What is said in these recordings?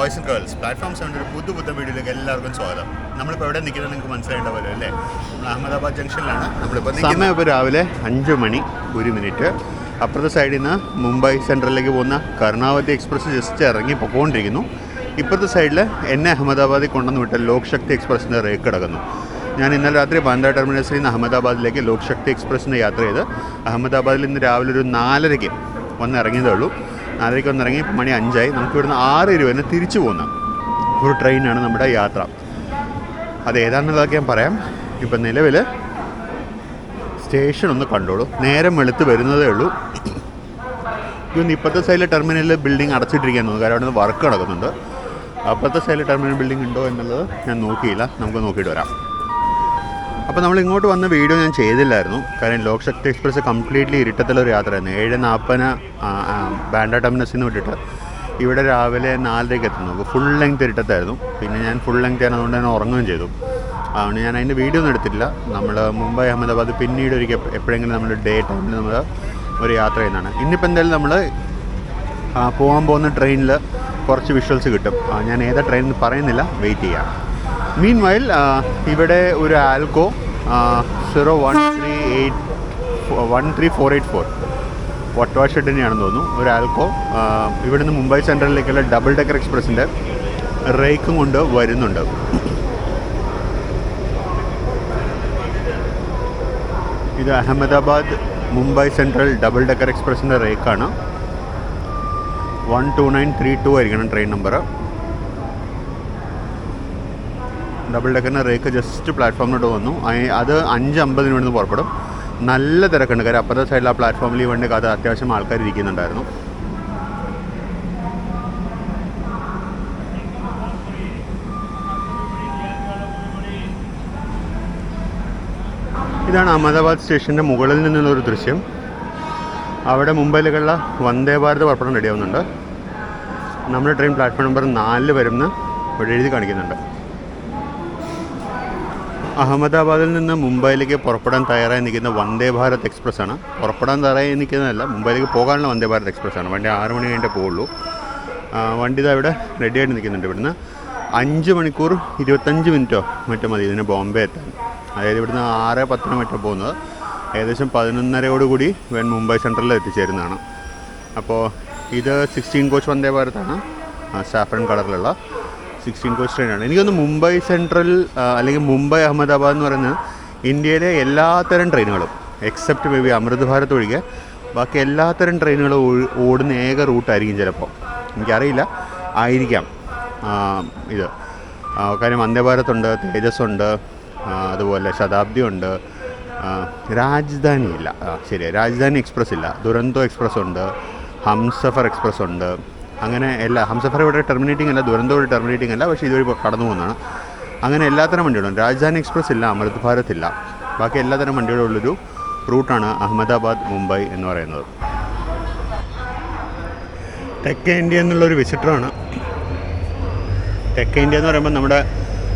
Boys and girls platform 7 ഒരു പുതിയ വീഡിയോയിലേക്ക് എല്ലാവർക്കും സ്വാഗതം. നമ്മളിപ്പോൾ എവിടെ നിൽക്കുന്നത് നിങ്ങൾക്ക് മനസ്സിലായിട്ടുണ്ടാവുമല്ലോ അല്ലേ? നമ്മൾ അഹമ്മദാബാദ് ജംഗ്ഷനിലാണ് നമ്മളിപ്പോൾ. സമയം ഇപ്പോൾ രാവിലെ 5:01. അപ്പുറത്തെ സൈഡിൽ നിന്ന് മുംബൈ സെൻട്രലിലേക്ക് പോകുന്ന കർണാവതി എക്സ്പ്രസ് ജസ്റ്റ് ഇറങ്ങി പൊക്കോണ്ടിരിക്കുന്നു. ഇപ്പുറത്തെ സൈഡിൽ എന്നെ അഹമ്മദാബാദിൽ കൊണ്ടുവന്ന് വിട്ട ലോക് ശക്തി എക്സ്പ്രസിൻ്റെ റേക്ക് കിടക്കുന്നു. ഞാൻ ഇന്നലെ രാത്രി ബാന്ദ്ര ടെർമിനസിൽ നിന്ന് അഹമ്മദാബാദിലേക്ക് ലോക് ശക്തി എക്സ്പ്രസ്സിന് യാത്ര ചെയ്ത് അഹമ്മദാബാദിൽ നിന്ന് രാവിലെ ഒരു 4:30 വന്ന് ഇറങ്ങിയതേ ഉള്ളൂ. 4:30 വന്നിറങ്ങി മണി 5 നമുക്ക് ഇവിടുന്ന് 6:20 തിരിച്ചു പോകുന്ന ഒരു ട്രെയിനാണ് നമ്മുടെ യാത്ര. അത് ഏതാണെന്നുള്ളതൊക്കെ ഞാൻ പറയാം. ഇപ്പം നിലവിൽ സ്റ്റേഷൻ ഒന്ന് കണ്ടോളൂ. നേരം വെളുത്ത് വരുന്നതേ ഉള്ളൂ. ഇന്ന് ഇപ്പോഴത്തെ സൈഡിലെ ടെർമിനലിൽ ബിൽഡിംഗ് അടച്ചിട്ടിരിക്കാൻ തോന്നുന്നു, കാരണം അവിടെ നിന്ന് വർക്ക് നടക്കുന്നുണ്ട്. അപ്പോഴത്തെ സൈഡിലെ ടെർമിനൽ ബിൽഡിംഗ് ഉണ്ടോ എന്നുള്ളത് ഞാൻ നോക്കിയില്ല, നമുക്ക് നോക്കിയിട്ട് വരാം. അപ്പോൾ നമ്മൾ ഇങ്ങോട്ട് വന്ന വീഡിയോ ഞാൻ ചെയ്തില്ലായിരുന്നു, കാരണം ലോക് ശക്തി എക്സ്പ്രസ് കംപ്ലീറ്റ്ലി ഇരുട്ടത്തിലൊരു യാത്രയായിരുന്നു. 7:40 ബാന്ദ്ര ടെർമിനസിൽ നിന്ന് വിട്ടിട്ട് ഇവിടെ രാവിലെ 4:00 എത്തുന്നു. അപ്പോൾ ഫുൾ ലെങ്ത് ഇരുട്ടത്തായിരുന്നു. പിന്നെ ഞാൻ ഫുൾ ലെങ്ത് ആയതുകൊണ്ട് തന്നെ ഉറങ്ങുകയും ചെയ്തു. അതുകൊണ്ട് ഞാൻ അതിൻ്റെ വീഡിയോ ഒന്നും എടുത്തിട്ടില്ല. നമ്മൾ മുംബൈ അഹമ്മദാബാദ് പിന്നീട് ഒരിക്കൽ എപ്പോഴെങ്കിലും നമ്മൾ ഡേ ടൈമിൽ നമ്മൾ ഒരു യാത്ര ചെയ്യുന്നതാണ്. ഇന്നിപ്പോൾ എന്തായാലും നമ്മൾ പോകാൻ പോകുന്ന ട്രെയിനിൽ കുറച്ച് വിഷ്വൽസ് കിട്ടും. ഞാൻ ഏതാ ട്രെയിൻ പറയുന്നില്ല, വെയിറ്റ് ചെയ്യാം. മീൻ വൈൽ ഇവിടെ ഒരു ആൽക്കോ 13484 വട്ട്വാ ഷെഡിനെയാണെന്ന് തോന്നുന്നു. ഒരു ആൽക്കോ ഇവിടുന്ന് മുംബൈ സെൻട്രലിലേക്കുള്ള ഡബിൾ ഡെക്കർ എക്സ്പ്രസിൻ്റെ റേക്കും കൊണ്ട് വരുന്നുണ്ട്. ഇത് Ahmedabad Mumbai central double decker എക്സ്പ്രസിൻ്റെ റേക്കാണ്. 12932 ആയിരിക്കണം ട്രെയിൻ നമ്പർ. ഡബിൾ ഡെക്കറിൻ്റെ റേക്ക് ജസ്റ്റ് പ്ലാറ്റ്ഫോമിലോട്ട് വന്നു. അത് 5:50 ഇവിടുന്ന് പുറപ്പെടും. നല്ല തിരക്കുണ്ട്, കാര്യം അപ്പുറത്തെ സൈഡിൽ ആ പ്ലാറ്റ്ഫോമിൽ ഈ വണ്ടി അത് അത്യാവശ്യം ആൾക്കാർ ഇരിക്കുന്നുണ്ടായിരുന്നു. ഇതാണ് അഹമ്മദാബാദ് സ്റ്റേഷൻ്റെ മുകളിൽ നിന്നുള്ളൊരു ദൃശ്യം. അവിടെ മുംബൈയിലേക്കുള്ള വന്ദേ ഭാരത് പുറപ്പെടാൻ റെഡിയാവുന്നുണ്ട്. നമ്മുടെ ട്രെയിൻ പ്ലാറ്റ്ഫോം നമ്പർ 4 വരുമെന്ന് ഇവിടെ എഴുതി കാണിക്കുന്നുണ്ട്. അഹമ്മദാബാദിൽ നിന്ന് മുംബൈയിലേക്ക് പുറപ്പെടാൻ തയ്യാറായി നിൽക്കുന്ന വന്ദേ ഭാരത് എക്സ്പ്രസ് ആണ്. പുറപ്പെടാൻ തയ്യാറായി നിൽക്കുന്നതല്ല, മുംബൈയിലേക്ക് പോകാനുള്ള വന്ദേ ഭാരത് എക്സ്പ്രസ് ആണ്. വണ്ടി 6 മണി കഴിഞ്ഞിട്ടേ പോവുള്ളൂ. വണ്ടി ഇതാ ഇവിടെ റെഡിയായിട്ട് നിൽക്കുന്നുണ്ട്. ഇവിടുന്ന് 5 മണിക്കൂർ 25 മിനിറ്റോ മറ്റോ മതി ഇതിന് ബോംബെ എത്താൻ. അതായത് ഇവിടുന്ന് 6:10 മറ്റോ പോകുന്നത് ഏകദേശം 11:30 മുംബൈ സെൻട്രലിൽ എത്തിച്ചേരുന്നതാണ്. അപ്പോൾ ഇത് 16 കോച്ച് വന്ദേ ഭാരതാണ്, സാഫ്രൻ കളറിലുള്ള 16 കോച്ച് ട്രെയിനാണ്. എനിക്കൊന്ന് മുംബൈ സെൻട്രൽ അല്ലെങ്കിൽ മുംബൈ അഹമ്മദാബാദ് എന്ന് പറയുന്നത് ഇന്ത്യയിലെ എല്ലാത്തരം ട്രെയിനുകളും എക്സെപ്റ്റ് മേ ബി അമൃത് ഭാരത് ഒഴികെ ബാക്കി എല്ലാത്തരം ട്രെയിനുകളും ഓടുന്ന ഏക റൂട്ടായിരിക്കും ചിലപ്പോൾ. എനിക്കറിയില്ല, ആയിരിക്കാം ഇത്. കാര്യം വന്ദേ ഭാരത് ഉണ്ട്, തേജസ് ഉണ്ട്, അതുപോലെ ശതാബ്ദി ഉണ്ട്, രാജധാനി ഇല്ല. ശരി, രാജധാനി എക്സ്പ്രസ് ഇല്ല, ദുരന്തോ എക്സ്പ്രസ് ഉണ്ട്, ഹംസഫർ എക്സ്പ്രസ് ഉണ്ട്. അങ്ങനെ എല്ലാ ഹംസഫർ ഇവിടെ ടെർമിനേറ്റിംഗ് അല്ല, ദുരന്തോ ഇവിടെ ടെർമിനേറ്റിംഗ് അല്ല, പക്ഷേ ഇതുവഴി കടന്നു പോകുന്നതാണ്. അങ്ങനെ എല്ലാത്തരം വണ്ടികളും. രാജധാനി എക്സ്പ്രസ് ഇല്ല, അമൃത് ഭാരത് ഇല്ല, ബാക്കി എല്ലാത്തരം വണ്ടികളുള്ളൊരു റൂട്ടാണ് അഹമ്മദാബാദ് മുംബൈ എന്ന് പറയുന്നത്. തെക്കേ ഇന്ത്യ എന്നുള്ളൊരു വിസിറ്ററാണ്. തെക്കേ ഇന്ത്യ എന്ന് പറയുമ്പോൾ നമ്മുടെ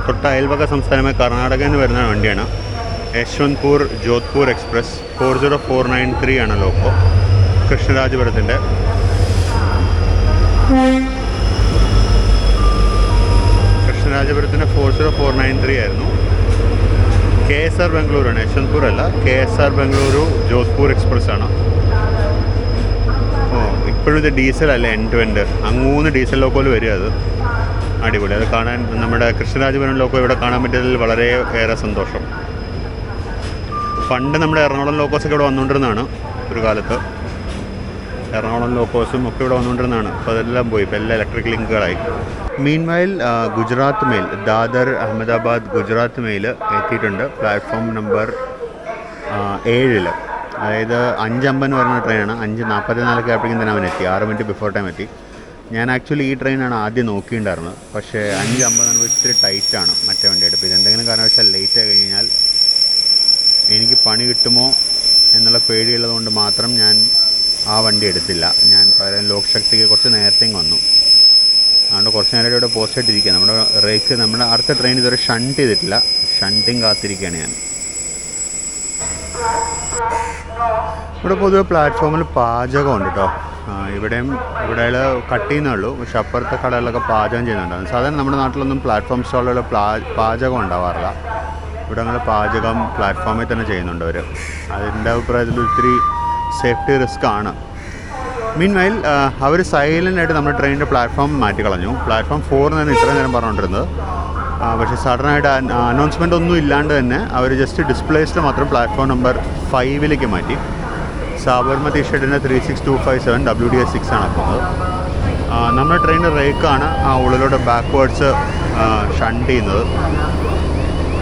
തൊട്ട അയൽപക്ക സംസ്ഥാനമായ കർണാടക എന്ന് വരുന്ന വണ്ടിയാണ്. യശ്വന്ത്പൂർ ജോധ്പൂർ എക്സ്പ്രസ് 40493 ആണ് ലോക്കോ. കൃഷ്ണരാജപുരത്തിൻ്റെ കൃഷ്ണരാജപുരത്തിൻ്റെ 40493 ആയിരുന്നു. KSR ബംഗളൂരാണ്, യശ്വന്ത്പൂർ അല്ല. KSR ബംഗളൂരു ജോധ്പൂർ എക്സ്പ്രസ് ആണ്. ഇപ്പോഴും ഇത് ഡീസൽ അല്ല, എൻഡ് ടു എൻഡ്. അങ്ങൂന്ന് ഡീസൽ ലോക്കോയിൽ വരിക. അത് അടിപൊളി. അത് കാണാൻ നമ്മുടെ കൃഷ്ണരാജപുരം ലോക്കോ ഇവിടെ കാണാൻ പറ്റിയതിൽ വളരെ ഏറെ സന്തോഷം. പണ്ട് നമ്മുടെ എറണാകുളം ലോക്കോസൊക്കെ ഇവിടെ വന്നുകൊണ്ടിരുന്നതാണ് ഒരു കാലത്ത്. എറണാകുളം ലോക്കോസും ഒക്കെ ഇവിടെ വന്നുകൊണ്ടിരുന്നതാണ്. അപ്പോൾ അതെല്ലാം പോയി, ഇപ്പോൾ എല്ലാം ഇലക്ട്രിക് ലിങ്കുകളായി. Meanwhile Gujarat mail, Dadar Ahmedabad Gujarat mail എത്തിയിട്ടുണ്ട് പ്ലാറ്റ്ഫോം നമ്പർ 7. അതായത് 5:50 വരുന്ന ട്രെയിനാണ്. 5:44 ആയപ്പോഴേക്കും തന്നെ അവൻ എത്തി, 6 മിനിറ്റ് ബിഫോർ ടൈം എത്തി. ഞാൻ ആക്ച്വലി ഈ ട്രെയിനാണ് ആദ്യം നോക്കിയിട്ടുണ്ടായിരുന്നത്, പക്ഷേ 5:50 ഇത്തിരി ടൈറ്റാണ് മറ്റേ വണ്ടിയായിട്ട്. ഇപ്പോൾ ഇതെന്തെങ്കിലും കാരണവശാൽ ലേറ്റ് ആയി കഴിഞ്ഞാൽ എനിക്ക് പണി കിട്ടുമോ എന്നുള്ള പേടിയുള്ളതുകൊണ്ട് മാത്രം ഞാൻ ആ വണ്ടി എടുത്തില്ല. ഞാൻ പകരം ലോക് ശക്തിക്ക് കുറച്ച് നേരത്തേക്ക് വന്നു. അതുകൊണ്ട് കുറച്ച് നേരം ഇവിടെ പോസ്റ്റ് ആയിട്ടിരിക്കുക. നമ്മുടെ റേക്ക് നമ്മുടെ അടുത്ത ട്രെയിൻ ഇതുവരെ ഷണ്ട് ചെയ്തിട്ടില്ല, ഷണ്ടിങ് കാത്തിരിക്കുകയാണ് ഞാൻ. ഇവിടെ പൊതുവെ പ്ലാറ്റ്ഫോമിൽ പാചകമുണ്ട് കേട്ടോ. ഇവിടെ കട്ട് ചെയ്യുന്നേ ഉള്ളൂ, പക്ഷെ അപ്പുറത്തെ കടകളിലൊക്കെ പാചകം ചെയ്യുന്നുണ്ടാകും. സാധാരണ നമ്മുടെ നാട്ടിലൊന്നും പ്ലാറ്റ്ഫോം സ്റ്റോളുകൾ പാചകം ഉണ്ടാവാറില്ല. ഇവിടെ ഞങ്ങൾ പാചകം പ്ലാറ്റ്ഫോമിൽ തന്നെ ചെയ്യുന്നുണ്ട് അവർ. അതിൻ്റെ അഭിപ്രായത്തിൽ ഒത്തിരി സേഫ്റ്റി റിസ്ക് ആണ്. മീൻ വൈൽ അവർ സൈലൻ്റായിട്ട് നമ്മുടെ ട്രെയിനിൻ്റെ പ്ലാറ്റ്ഫോം മാറ്റിക്കളഞ്ഞു. പ്ലാറ്റ്ഫോം 4 എന്നാണ് ഇത്രയും നേരം പറഞ്ഞുകൊണ്ടിരുന്നത്. പക്ഷേ സഡനായിട്ട് അനൗൺസ്മെൻ്റ് ഒന്നും ഇല്ലാണ്ട് തന്നെ അവർ ജസ്റ്റ് ഡിസ്പ്ലേസിൽ മാത്രം പ്ലാറ്റ്ഫോം നമ്പർ 5 മാറ്റി. സാബർമതി ഷെഡിൻ്റെ 36257 WDS 6 ആണ് പോകുന്നത്. നമ്മുടെ ട്രെയിനിൻ്റെ റേക്കാണ് ആ ഉള്ളിലോട്ട് ബാക്ക്വേർഡ്സ് ഷണ്ട് ചെയ്യുന്നത്.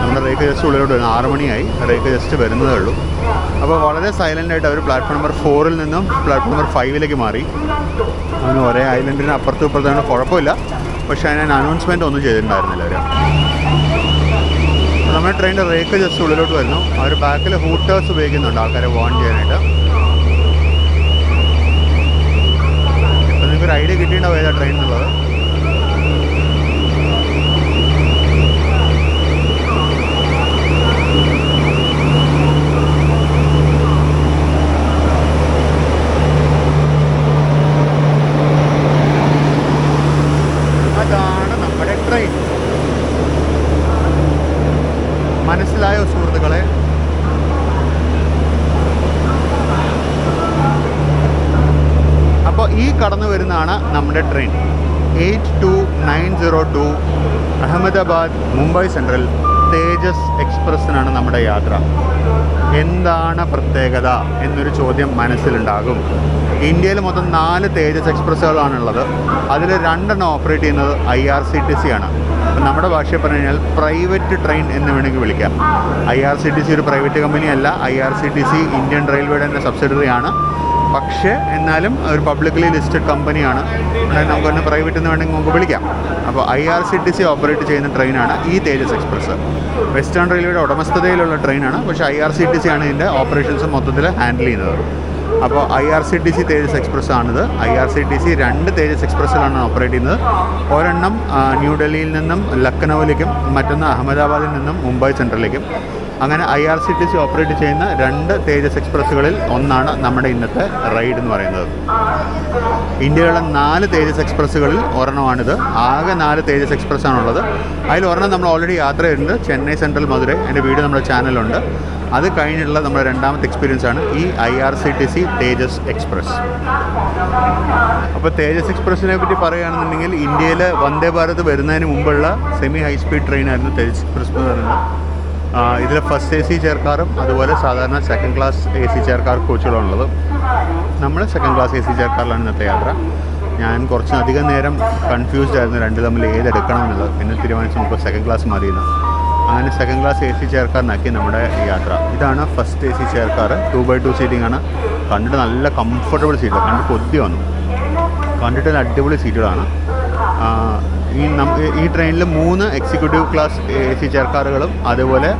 നമ്മുടെ റേക്ക് ജസ്റ്റ് ഉള്ളിലോട്ട് വരുന്നത് 6 മണിയായി, റേക്ക് ജസ്റ്റ് വരുന്നതേ ഉള്ളൂ. അപ്പോൾ വളരെ സൈലൻ്റായിട്ട് അവർ പ്ലാറ്റ്ഫോം നമ്പർ 4 നിന്നും പ്ലാറ്റ്ഫോം നമ്പർ 5 മാറി. അതിന് ഒരേ ഐലൻഡിന് അപ്പുറത്തും ഇപ്പുറത്താണ്, കുഴപ്പമില്ല. പക്ഷേ അതിന് അനൗൺസ്മെൻ്റ് ഒന്നും ചെയ്തിട്ടുണ്ടായിരുന്നില്ല അവർ. നമ്മുടെ ട്രെയിനിൻ്റെ റേക്ക് ജസ്റ്റ് ഉള്ളിലോട്ട് വരുന്നു. അവർ ബാക്കിൽ ഹൂട്ടേഴ്സ് ഉപയോഗിക്കുന്നുണ്ട് ആൾക്കാരെ വാൺ ചെയ്യാനായിട്ട്. അപ്പോൾ നിങ്ങൾക്കൊരു ഐഡിയ കിട്ടിയിട്ടുണ്ടാവും ഏതാ ട്രെയിൻ എന്നുള്ളത്. അതാണ് നമ്മുടെ ട്രെയിൻ. മനസ്സിലായോ സുഹൃത്തുക്കളെ? അപ്പോൾ ഈ കടന്നു വരുന്നതാണ് നമ്മുടെ ട്രെയിൻ 82902 അഹമ്മദാബാദ് മുംബൈ സെൻട്രൽ തേജസ് എക്സ്പ്രസ്സിനാണ് നമ്മുടെ യാത്ര. എന്താണ് പ്രത്യേകത എന്നൊരു ചോദ്യം മനസ്സിലുണ്ടാകും. ഇന്ത്യയിൽ മൊത്തം 4 തേജസ് എക്സ്പ്രസ്സുകളാണുള്ളത്. അതിൽ 2 ഓപ്പറേറ്റ് ചെയ്യുന്നത് IRCTC ആണ്. നമ്മുടെ ഭാഷയിൽ പറഞ്ഞു കഴിഞ്ഞാൽ പ്രൈവറ്റ് ട്രെയിൻ എന്ന് വേണമെങ്കിൽ വിളിക്കാം. IRCTC ഒരു പ്രൈവറ്റ് കമ്പനിയല്ല. IRCTC ഇന്ത്യൻ റെയിൽവേയുടെ തന്നെ സബ്സിഡറി ആണ്. പക്ഷേ എന്നാലും ഒരു പബ്ലിക്കലി ലിസ്റ്റഡ് കമ്പനിയാണ്. നമുക്ക് തന്നെ പ്രൈവറ്റ് എന്ന് വേണമെങ്കിൽ നമുക്ക് വിളിക്കാം. അപ്പോൾ IRCTC ഓപ്പറേറ്റ് ചെയ്യുന്ന ട്രെയിനാണ് ഈ തേജസ് എക്സ്പ്രസ്. വെസ്റ്റേൺ റെയിൽവേയുടെ ഉടമസ്ഥതയിലുള്ള ട്രെയിനാണ്. പക്ഷേ IRCTC ആണ് ഇതിൻ്റെ ഓപ്പറേഷൻസ് മൊത്തത്തിൽ ഹാൻഡിൽ ചെയ്യുന്നത്. അപ്പോൾ IRCTC തേജസ് എക്സ്പ്രസ് ആണിത്. IRCTC 2 തേജസ് എക്സ്പ്രസ്സിലാണ് ഓപ്പറേറ്റ് ചെയ്യുന്നത്. ഒരെണ്ണം ന്യൂഡൽഹിയിൽ നിന്നും ലക്നൌവിലേക്കും മറ്റൊന്ന് അഹമ്മദാബാദിൽ നിന്നും മുംബൈ സെൻട്രലിലേക്കും. അങ്ങനെ IRCTC ഓപ്പറേറ്റ് ചെയ്യുന്ന 2 തേജസ് എക്സ്പ്രസ്സുകളിൽ ഒന്നാണ് നമ്മുടെ ഇന്നത്തെ റൈഡ് എന്ന് പറയുന്നത്. ഇന്ത്യയിലുള്ള 4 തേജസ് എക്സ്പ്രസ്സുകളിൽ ഒരെണ്ണമാണിത്. ആകെ 4 തേജസ് എക്സ്പ്രസ് ആണുള്ളത്. അതിൽ ഒരെണ്ണം നമ്മൾ ഓൾറെഡി യാത്ര ചെയ്തിട്ടുണ്ട്, ചെന്നൈ സെൻട്രൽ മധുരൈ. എൻ്റെ വീഡിയോ നമ്മുടെ ചാനലുണ്ട്. അത് കഴിഞ്ഞുള്ള നമ്മുടെ രണ്ടാമത്തെ എക്സ്പീരിയൻസ് ആണ് ഈ IRCTC തേജസ് എക്സ്പ്രസ്. അപ്പോൾ തേജസ് എക്സ്പ്രസ്സിനെ പറ്റി പറയുകയാണെന്നുണ്ടെങ്കിൽ ഇന്ത്യയിൽ വന്ദേ ഭാരത് വരുന്നതിന് മുമ്പുള്ള സെമി ഹൈ സ്പീഡ് ട്രെയിനായിരുന്നു തേജസ് എക്സ്പ്രസ് എന്ന് പറയുന്നത്. ഇതിൽ ഫസ്റ്റ് AC ചെയർക്കാറും അതുപോലെ സാധാരണ സെക്കൻഡ് ക്ലാസ് AC ചെയർക്കാർ കോച്ചുകളുള്ളത്. നമ്മൾ സെക്കൻഡ് ക്ലാസ് AC ചെയർക്കാറിലാണ് ഇന്നത്തെ യാത്ര. ഞാൻ കുറച്ചധികം നേരം കൺഫ്യൂസ്ഡ് ആയിരുന്നു രണ്ടും തമ്മിൽ ഏതെടുക്കണമെന്നുള്ളത്. പിന്നെ തീരുമാനിച്ച് നമുക്ക് സെക്കൻഡ് ക്ലാസ് മതിയെന്ന്. അങ്ങനെ സെക്കൻഡ് ക്ലാസ് AC ചെയർക്കാരനാക്കി നമ്മുടെ യാത്ര. ഇതാണ് ഫസ്റ്റ് AC ചെയർക്കാർ. 2x2 സീറ്റിംഗ് ആണ്. കണ്ടിട്ട് നല്ല കംഫർട്ടബിൾ സീറ്റ്, കണ്ട് കൊതി വന്നു. കണ്ടിട്ട് നല്ല അടിപൊളി സീറ്റുകളാണ്. ഈ ട്രെയിനിൽ 3 എക്സിക്യൂട്ടീവ് ക്ലാസ് AC ചെയർക്കാറുകളും അതുപോലെ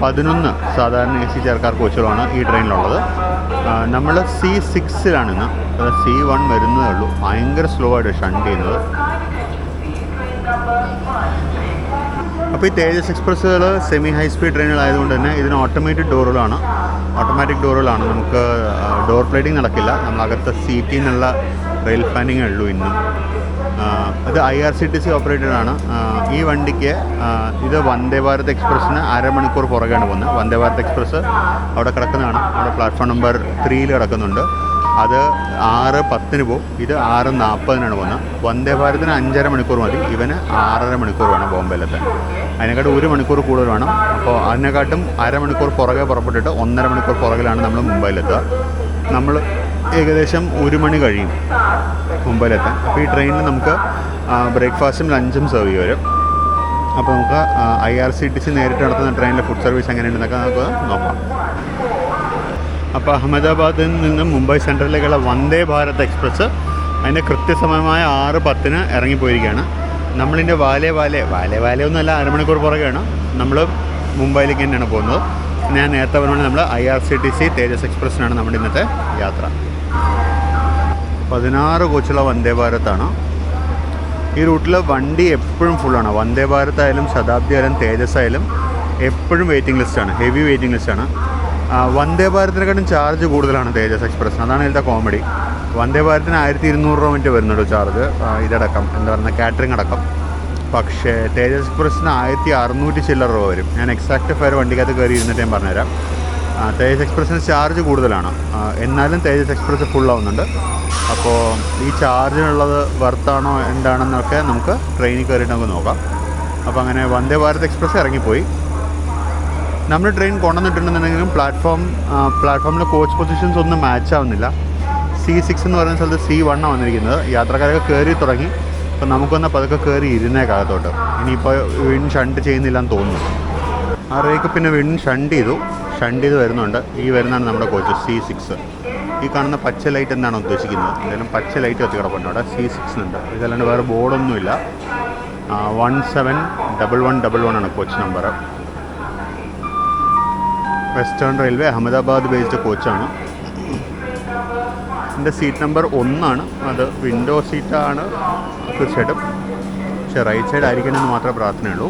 11 സാധാരണ AC ചെയർക്കാർ കോച്ചുകളാണ് ഈ ട്രെയിനിലുള്ളത്. നമ്മൾ C6ലാണ് ഇന്ന്. C1 വരുന്നതേ ഉള്ളൂ. ഭയങ്കര സ്ലോ ആയിട്ട് ഷണ്ട് ചെയ്യുന്നത്. അപ്പോൾ ഈ തേജസ് എക്സ്പ്രസ്സുകൾ സെമി ഹൈ സ്പീഡ് ട്രെയിനുകളായതുകൊണ്ട് തന്നെ ഇതിന് ഓട്ടോമാറ്റിക് ഡോറുകളാണ്. നമുക്ക് ഡോർ പ്ലേറ്റിംഗ് നടക്കില്ല. നമ്മളകത്ത് സീറ്റിൽ നിന്നുള്ള റെയിൽ ഫാനിങ്ങേ ഉള്ളൂ ഇന്നും. ഇത് IRCTC ഓപ്പറേറ്റഡ് ആണ്. ഈ വണ്ടിക്ക് ഇത് വന്ദേ ഭാരത് എക്സ്പ്രസ്സിന് അരമണിക്കൂർ പുറകെയാണ് പോകുന്നത്. വന്ദേ ഭാരത് എക്സ്പ്രസ് അവിടെ കിടക്കുന്നതാണ്. അവിടെ പ്ലാറ്റ്ഫോം നമ്പർ 3 കിടക്കുന്നുണ്ട്. അത് 6:10 പോകും. ഇത് 6:40 പോകുന്നത്. വന്ദേ ഭാരതിന് 5.5 മണിക്കൂർ മതി. ഇവന് 6.5 മണിക്കൂർ വേണം ബോംബെയിലെത്താൻ. അതിനെക്കാട്ടും 1 മണിക്കൂർ കൂടുതൽ വേണം. അപ്പോൾ അതിനെക്കാട്ടും അരമണിക്കൂർ പുറകെ പുറപ്പെട്ടിട്ട് 1.5 മണിക്കൂർ പുറകിലാണ് നമ്മൾ മുംബൈയിലെത്തുക. നമ്മൾ ഏകദേശം 1 മണി കഴിയും മുംബൈയിലെത്താൻ. അപ്പോൾ ഈ ട്രെയിനിൽ നമുക്ക് ബ്രേക്ക്ഫാസ്റ്റും ലഞ്ചും സെർവ് ചെയ്യും വരും. അപ്പോൾ നമുക്ക് IRCTC നേരിട്ട് നടത്തുന്ന ട്രെയിനിലെ ഫുഡ് സർവീസ് എങ്ങനെയുണ്ടെന്നൊക്കെ നമുക്ക് നോക്കാം. അപ്പോൾ അഹമ്മദാബാദിൽ നിന്നും മുംബൈ സെൻട്രലിലേക്കുള്ള വന്ദേ ഭാരത് എക്സ്പ്രസ് അതിൻ്റെ കൃത്യസമയമായ 6:10 ഇറങ്ങിപ്പോയിരിക്കുകയാണ്. നമ്മളിൻ്റെ വാലേ ഒന്നുമല്ല, അരമണിക്കൂർ പുറകെയാണ്. നമ്മൾ മുംബൈയിലേക്ക് തന്നെയാണ് പോകുന്നത്. ഞാൻ നേരത്തെ പറഞ്ഞാൽ നമ്മൾ IRCTC തേജസ് എക്സ്പ്രസ്സിനാണ് നമ്മുടെ ഇന്നത്തെ യാത്ര. 16 കോച്ചുള്ള വന്ദേ ഭാരതാണ്. ഈ റൂട്ടിൽ വണ്ടി എപ്പോഴും ഫുള്ളാണ്. വന്ദേ ഭാരത് ആയാലും ശതാബ്ദി ആയാലും തേജസ് ആയാലും എപ്പോഴും വെയിറ്റിംഗ് ലിസ്റ്റാണ്, ഹെവി വെയിറ്റിംഗ് ലിസ്റ്റാണ്. വന്ദേ ഭാരതിനെക്കാട്ടും ചാർജ് കൂടുതലാണ് തേജസ് എക്സ്പ്രസ്സിന്. അതാണ് ഇതിൻ്റെ കോമഡി. വന്ദേ ഭാരതിന് 1200 രൂപ മറ്റേ വരുന്നുള്ളൂ ചാർജ്, ഇതടക്കം എന്താ പറയുക കാറ്ററിംഗ് അടക്കം. പക്ഷേ തേജസ് എക്സ്പ്രസ്സിന് 1600 ചില്ലറ രൂപ വരും. ഞാൻ എക്സാക്റ്റ് ഫെയർ വണ്ടിക്കകത്ത് കയറി ഇരുന്നിട്ട് ഞാൻ പറഞ്ഞുതരാം. തേജസ് എക്സ്പ്രസ്സിന് ചാർജ് കൂടുതലാണ്, എന്നാലും തേജസ് എക്സ്പ്രസ് ഫുള്ളാവുന്നുണ്ട്. അപ്പോൾ ഈ ചാർജിനുള്ളത് വർത്താണോ എന്താണെന്നൊക്കെ നമുക്ക് ട്രെയിനിൽ കയറിയിട്ട് നമുക്ക് നോക്കാം. അപ്പോൾ അങ്ങനെ വന്ദേ ഭാരത് എക്സ്പ്രസ് ഇറങ്ങിപ്പോയി. നമ്മൾ ട്രെയിൻ കൊണ്ടുവന്നിട്ടുണ്ടെന്നുണ്ടെങ്കിലും പ്ലാറ്റ്ഫോമിലെ കോച്ച് പൊസിഷൻസ് ഒന്നും മാച്ച് ആവുന്നില്ല. C6 എന്ന് പറയുന്ന സ്ഥലത്ത് C1 വന്നിരിക്കുന്നത്. യാത്രക്കാരൊക്കെ കയറി തുടങ്ങി. അപ്പോൾ നമുക്കൊന്ന് പതുക്കെ കയറി ഇരുന്നേക്കകത്തോട്ട്. ഇനിയിപ്പോൾ വീണ്ടും ഷണ്ട് ചെയ്യുന്നില്ലെന്ന് തോന്നുന്നു. ആ റേക്ക് പിന്നെ വീണ്ടും ഷണ്ട് ചെയ്ത് വരുന്നുണ്ട്. ഈ വരുന്നതാണ് നമ്മുടെ കോച്ച് C6. ഈ കാണുന്ന പച്ച ലൈറ്റ് എന്താണ് ഉദ്ദേശിക്കുന്നത്? എന്തായാലും പച്ച ലൈറ്റ് കത്തി കിടപ്പുണ്ട് അവിടെ. C6 ഉണ്ട്. ഇതല്ലാണ്ട് വേറെ ബോർഡൊന്നുമില്ല. 171111 ആണ് coach number. Western railway Ahmedabad based കോച്ചാണ്. എൻ്റെ സീറ്റ് നമ്പർ 1 അത് വിൻഡോ സീറ്റാണ് തീർച്ചയായിട്ടും. പക്ഷേ റൈറ്റ് സൈഡ് ആയിരിക്കണമെന്ന് മാത്രമേ പ്രാർത്ഥനയുള്ളൂ.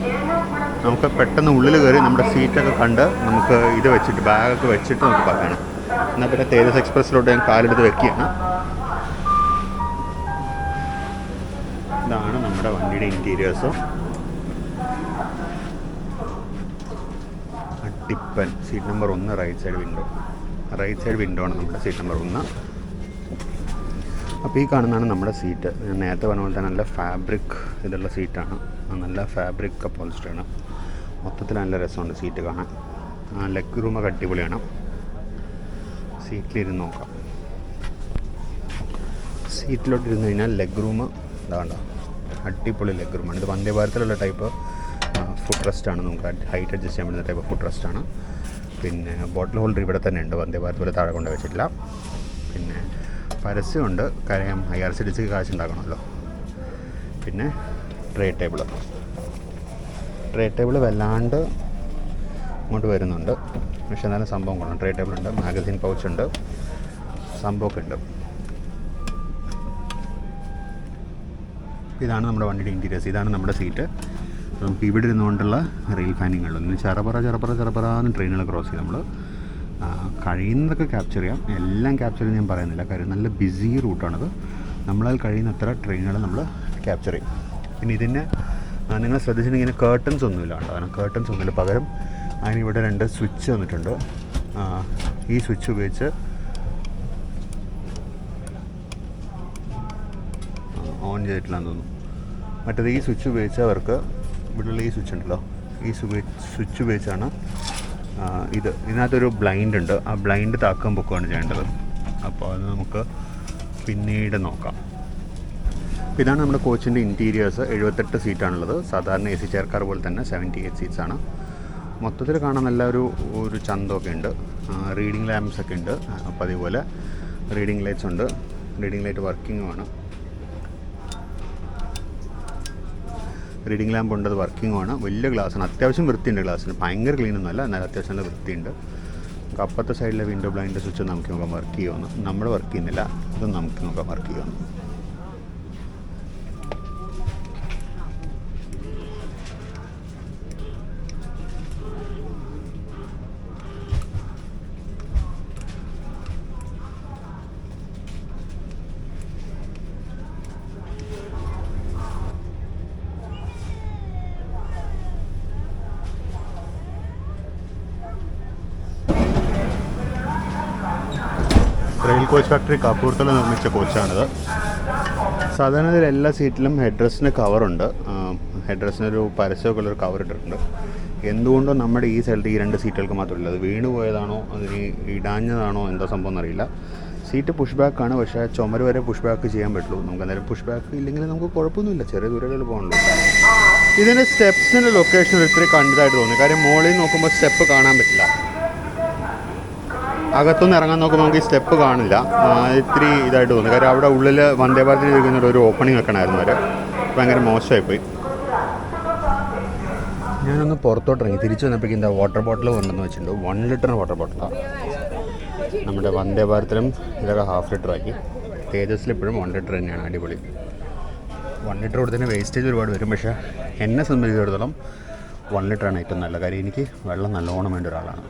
നമുക്ക് പെട്ടെന്ന് ഉള്ളിൽ കയറി നമ്മുടെ സീറ്റൊക്കെ കണ്ട് നമുക്ക് ഇത് വെച്ചിട്ട് ബാഗൊക്കെ വെച്ചിട്ട് നമുക്ക് പറയണം. എന്നാൽ പിന്നെ തേജസ് എക്സ്പ്രസ്സിലോട്ട് ഞാൻ കാലെടുത്ത് വെക്കുകയാണ്. ഇതാണ് നമ്മുടെ വണ്ടിയുടെ ഇൻറ്റീരിയേഴ്സ്. ടിപ്പൻ seat number 1 right side window ആണ് നമ്മുടെ സീറ്റ് നമ്പർ 1. അപ്പോൾ ഈ കാണുന്നതാണ് നമ്മുടെ സീറ്റ്. ഞാൻ നേരത്തെ പറഞ്ഞ പോലെ തന്നെ നല്ല ഫാബ്രിക് ഇതുള്ള സീറ്റാണ്. നല്ല ഫാബ്രിക് അപ്പോൾസ്റ്ററാണ്. മൊത്തത്തിൽ നല്ല രസമുണ്ട് സീറ്റ് കാണാൻ. ലെഗ് റൂമൊക്കെ അടിപൊളിയാണ്. സീറ്റിലിരുന്ന് നോക്കാം. സീറ്റിലോട്ട് ഇരുന്ന് കഴിഞ്ഞാൽ ലെഗ് റൂം ഇതാണ്ട അടിപൊളി ലെഗ് റൂമാണ്. ഇത് വന്ദേ ഭാരതിലുള്ള ടൈപ്പ് ഫുഡ് റെസ്റ്റാണ്. നമുക്ക് ഹൈറ്റ് അഡ്ജസ്റ്റ് ചെയ്യാൻ പറ്റുന്ന ടൈപ്പ് ഫുഡ് റെസ്റ്റാണ്. പിന്നെ ബോട്ടിൽ ഹോൾഡർ ഇവിടെ തന്നെ ഉണ്ട്. വന്ദേ ഭാരത് പോലെ താഴെ കൊണ്ട് വെച്ചിട്ടില്ല. പിന്നെ പരസ്യമുണ്ട്, കാര്യം IRCTC കാശുണ്ടാക്കണമല്ലോ. പിന്നെ ട്രേ ടേബിൾ വല്ലാണ്ട് ഇങ്ങോട്ട് വരുന്നുണ്ട്. പക്ഷെ എന്നാലും സംഭവം കൊള്ളാം. ട്രേ ടേബിളുണ്ട്, മാഗസിൻ പൗച്ചുണ്ട്, സംഭവമൊക്കെ ഉണ്ട്. ഇതാണ് നമ്മുടെ വണ്ടിയുടെ ഇൻറ്റീരിയേഴ്സ്. ഇതാണ് നമ്മുടെ സീറ്റ്. നമുക്ക് ഇവിടെ ഇരുന്നുകൊണ്ടുള്ള റെയിൽ ഫാനിങ്ങുള്ളൂ. ചെറപ്പറാന്ന് ട്രെയിനുകൾ ക്രോസ് ചെയ്ത് നമ്മൾ കഴിയുന്നതൊക്കെ ക്യാപ്ചർ ചെയ്യാം. എല്ലാം ക്യാപ്ചർ ചെയ്യാൻ ഞാൻ പറയുന്നില്ല, കാര്യം നല്ല ബിസി റൂട്ടാണത്. നമ്മളാൽ കഴിയുന്നത്ര ട്രെയിനുകൾ നമ്മൾ ക്യാപ്ചർ ചെയ്യും. പിന്നെ ഇതിന് നിങ്ങൾ ശ്രദ്ധിച്ചിട്ടുണ്ടെങ്കിൽ കേർട്ടൻസ് ഒന്നുമില്ല കേട്ടോ. കാരണം കേർട്ടൻസ് ഒന്നുമില്ല, പകരം അതിനിവിടെ 2 സ്വിച്ച് വന്നിട്ടുണ്ട്. ഈ സ്വിച്ച് ഉപയോഗിച്ച് ഓൺ ചെയ്തിട്ടില്ലാന്ന് തോന്നുന്നു. മറ്റേത് ഈ സ്വിച്ച് ഉപയോഗിച്ച് അവർക്ക് ഇവിടെയുള്ള ഈ സ്വിച്ച് ഉണ്ടല്ലോ, ഈ സ്വിച്ച് ഉപയോഗിച്ചാണ് ഇതിനകത്തൊരു ബ്ലൈൻഡ് ഉണ്ട്. ആ ബ്ലൈൻഡ് താക്കാൻ പൊക്കുകയാണ് ചെയ്യേണ്ടത്. അപ്പോൾ അത് നമുക്ക് പിന്നീട് നോക്കാം. അപ്പോൾ ഇതാണ് നമ്മുടെ കോച്ചിൻ്റെ ഇൻറ്റീരിയേഴ്സ്. 78 സീറ്റാണുള്ളത്. സാധാരണ AC ചെയർ കാർ പോലെ തന്നെ 78 സീറ്റ്സാണ്. മൊത്തത്തിൽ കാണാൻ നല്ല ഒരു ചന്തമൊക്കെ ഉണ്ട്. റീഡിങ് ലാമ്പ്സ് ഒക്കെ ഉണ്ട്. അപ്പോൾ അതേപോലെ റീഡിങ് ലൈറ്റ്സ് ഉണ്ട്. റീഡിങ് ലൈറ്റ് വർക്കിങ്ങുമാണ്. റീഡിങ് ലാമ്പ് ഉണ്ട്, അത് വർക്കിങ്ങുമാണ്. വലിയ ഗ്ലാസ്സാണ്, അത്യാവശ്യം വൃത്തിയുണ്ട്. ഗ്ലാസ്സിന് ഭയങ്കര ക്ലീനൊന്നുമല്ല, എന്നാൽ അത്യാവശ്യം നല്ല വൃത്തിയുണ്ട്. നമുക്ക് അപ്പുറത്തെ സൈഡിലെ വിൻഡോ ബ്ലൈൻഡ് സ്വിച്ച് നമുക്ക് നോക്കാം വർക്ക് ചെയ്യുമെന്ന്. നമ്മുടെ വർക്ക് ചെയ്യുന്നില്ല, ഇതൊന്നും നമുക്ക് നോക്കാം വർക്ക് ചെയ്യുമെന്ന്. റെയിൽ കോച്ച് ഫാക്ടറി കാപ്പൂർത്തല നിർമ്മിച്ച കോച്ചാണിത്. സാധാരണ ഇതിൽ എല്ലാ സീറ്റിലും ഹെഡ് റെസ്റ്റിന് കവറുണ്ട്. ഹെഡ് റെസ്റ്റിനൊരു പരസ്യമൊക്കെ ഉള്ളൊരു കവർ ഇട്ടിട്ടുണ്ട്. എന്തുകൊണ്ടോ നമ്മുടെ ഈ സ്ഥലത്ത് ഈ 2 സീറ്റുകൾക്ക് മാത്രമല്ല, അത് വീണ് പോയതാണോ അതിന് ഇടാഞ്ഞതാണോ എന്താ സംഭവം എന്നറിയില്ല. സീറ്റ് പുഷ് ബാക്കാണ്, പക്ഷേ ചുമര് വരെ പുഷ് ബാക്ക് ചെയ്യാൻ പറ്റുള്ളൂ. നമുക്ക് എന്തായാലും പുഷ് ബാക്ക് ഇല്ലെങ്കിൽ നമുക്ക് കുഴപ്പമൊന്നുമില്ല, ചെറിയ ദൂരങ്ങളിൽ പോകണല്ലോ. ഇതിൻ്റെ സ്റ്റെപ്സിൻ്റെ ലൊക്കേഷൻ ഇത്തിരി കണ്ടതായിട്ട് തോന്നി, കാര്യം മുകളിൽ നോക്കുമ്പോൾ സ്റ്റെപ്പ് കാണാൻ പറ്റില്ല. അകത്തുനിന്ന് ഇറങ്ങാൻ നോക്കുമ്പോൾ നമുക്ക് ഈ സ്റ്റെപ്പ് കാണില്ല. ഇത്തിരി ഇതായിട്ട് തോന്നി, കാര്യം അവിടെ ഉള്ളിൽ വന്ദേ ഭാരതിൽ ഇരിക്കുന്ന ഒരു ഓപ്പണിംഗ് വെക്കണമായിരുന്നു. അവർ ഭയങ്കര മോശമായിപ്പോയി. ഞാനൊന്ന് പുറത്തോട്ടിറങ്ങി തിരിച്ചു വന്നപ്പോഴേക്കും എന്താ വാട്ടർ ബോട്ടിൽ കൊണ്ടുവന്ന് വെച്ചിട്ടുണ്ട്. 1 ലിറ്റർ വാട്ടർ ബോട്ടിലാണ്. നമ്മുടെ വന്ദേ ഭാരതിലും ഇതൊക്കെ ½ ലിറ്റർ ആക്കി. തേജസ്സിൽ ഇപ്പോഴും 1 ലിറ്റർ തന്നെയാണ്. അടിപൊളി. 1 ലിറ്റർ കൊടുത്തതിന് വേസ്റ്റേജ് ഒരുപാട് വരും, പക്ഷേ എന്നെ സംബന്ധിച്ചിടത്തോളം 1 ലിറ്ററാണ് ഏറ്റവും നല്ല കാര്യം. എനിക്ക് വെള്ളം നല്ലോണം വേണ്ട ഒരാളാണ്.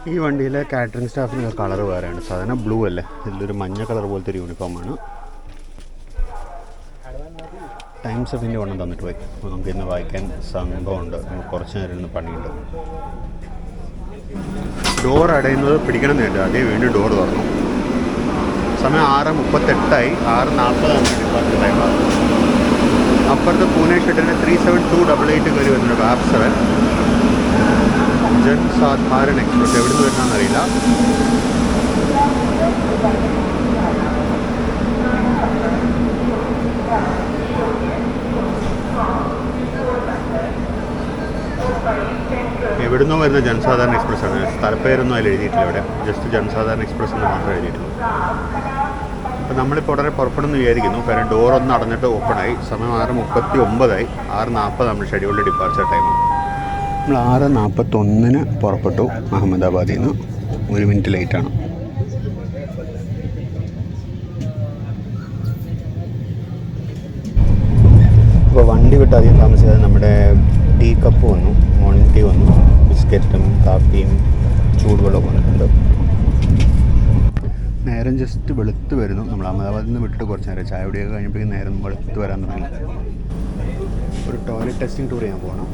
ഈ വണ്ടിയിലെ കാറ്ററിംഗ് സ്റ്റാഫിന് കളർ വേറെയാണ്. സാധാരണ ബ്ലൂ അല്ലേ, ഇതിലൊരു മഞ്ഞ കളർ പോലത്തെ ഒരു യൂണിഫോമാണ്. ടൈംസ് ഓഫ് ഇന്ത്യ വണ്ണം തന്നിട്ട് പോയി. അപ്പോൾ നമുക്ക് ഇന്ന് വായിക്കാൻ സംഭവമുണ്ട്. നമുക്ക് കുറച്ച് നേരം ഇന്ന് പണിയുണ്ട്. ഡോർ അടയുന്നത് പിടിക്കണം എന്നുണ്ട്. അതേ വീണ്ടും ഡോർ തുറന്നു. സമയം 6:38, 6:40 ടൈമാണ്. അപ്പുറത്ത് പൂനെ ഷെഡിന് 37288 കയറി വരുന്നുണ്ട്. വാപ്പ് 7 ജൻസാധാരൺ എക്സ്പ്രസ്. എവിടെ നിന്ന് വരുന്നതെന്നറിയില്ല. എവിടുന്നോ വരുന്ന ജനസാധാരണ എക്സ്പ്രസ് ആണ്. സ്ഥലപ്പേരൊന്നും അതിൽ എഴുതിയിട്ടില്ല. ഇവിടെ ജസ്റ്റ് ജനസാധാരണ എക്സ്പ്രസ് എന്ന് മാത്രമേ എഴുതിയിട്ടുള്ളൂ. അപ്പോൾ നമ്മളിപ്പോൾ ഉടനെ പുറപ്പെടുമെന്ന് വിചാരിക്കുന്നു. കാരണം ഡോർ ഒന്ന് അടഞ്ഞിട്ട് ഓപ്പണായി. സമയം 6:39, 6:40 നമ്മൾ ഷെഡ്യൂൾഡ് ഡിപ്പാർച്ചർ ടൈം. നമ്മൾ 6:41 പുറപ്പെട്ടു അഹമ്മദാബാദിൽ നിന്ന്. 1 മിനിറ്റ് ലേറ്റാണ്. അപ്പോൾ വണ്ടി വിട്ട് അധികം താമസിക്കാതെ നമ്മുടെ ടീ കപ്പ് വന്നു. മോർണിംഗ് ടീ വന്നു. ബിസ്ക്കറ്റും കാപ്പിയും ചൂടുവെള്ളവും വന്നിട്ടുണ്ട്. നേരം ജസ്റ്റ് വെളുത്ത് വരുന്നു. നമ്മൾ അഹമ്മദാബാദിൽ നിന്ന് വിട്ടിട്ട് കുറച്ച് നേരം ചായ കുടിയൊക്കെ കഴിഞ്ഞപ്പോഴേക്കും നേരം വെളുത്ത് വരാൻ തുടങ്ങി. ഒരു ടോയ്ലറ്റ് ടെസ്റ്റിംഗ് ടൂർ ചെയ്യാൻ പോകണം.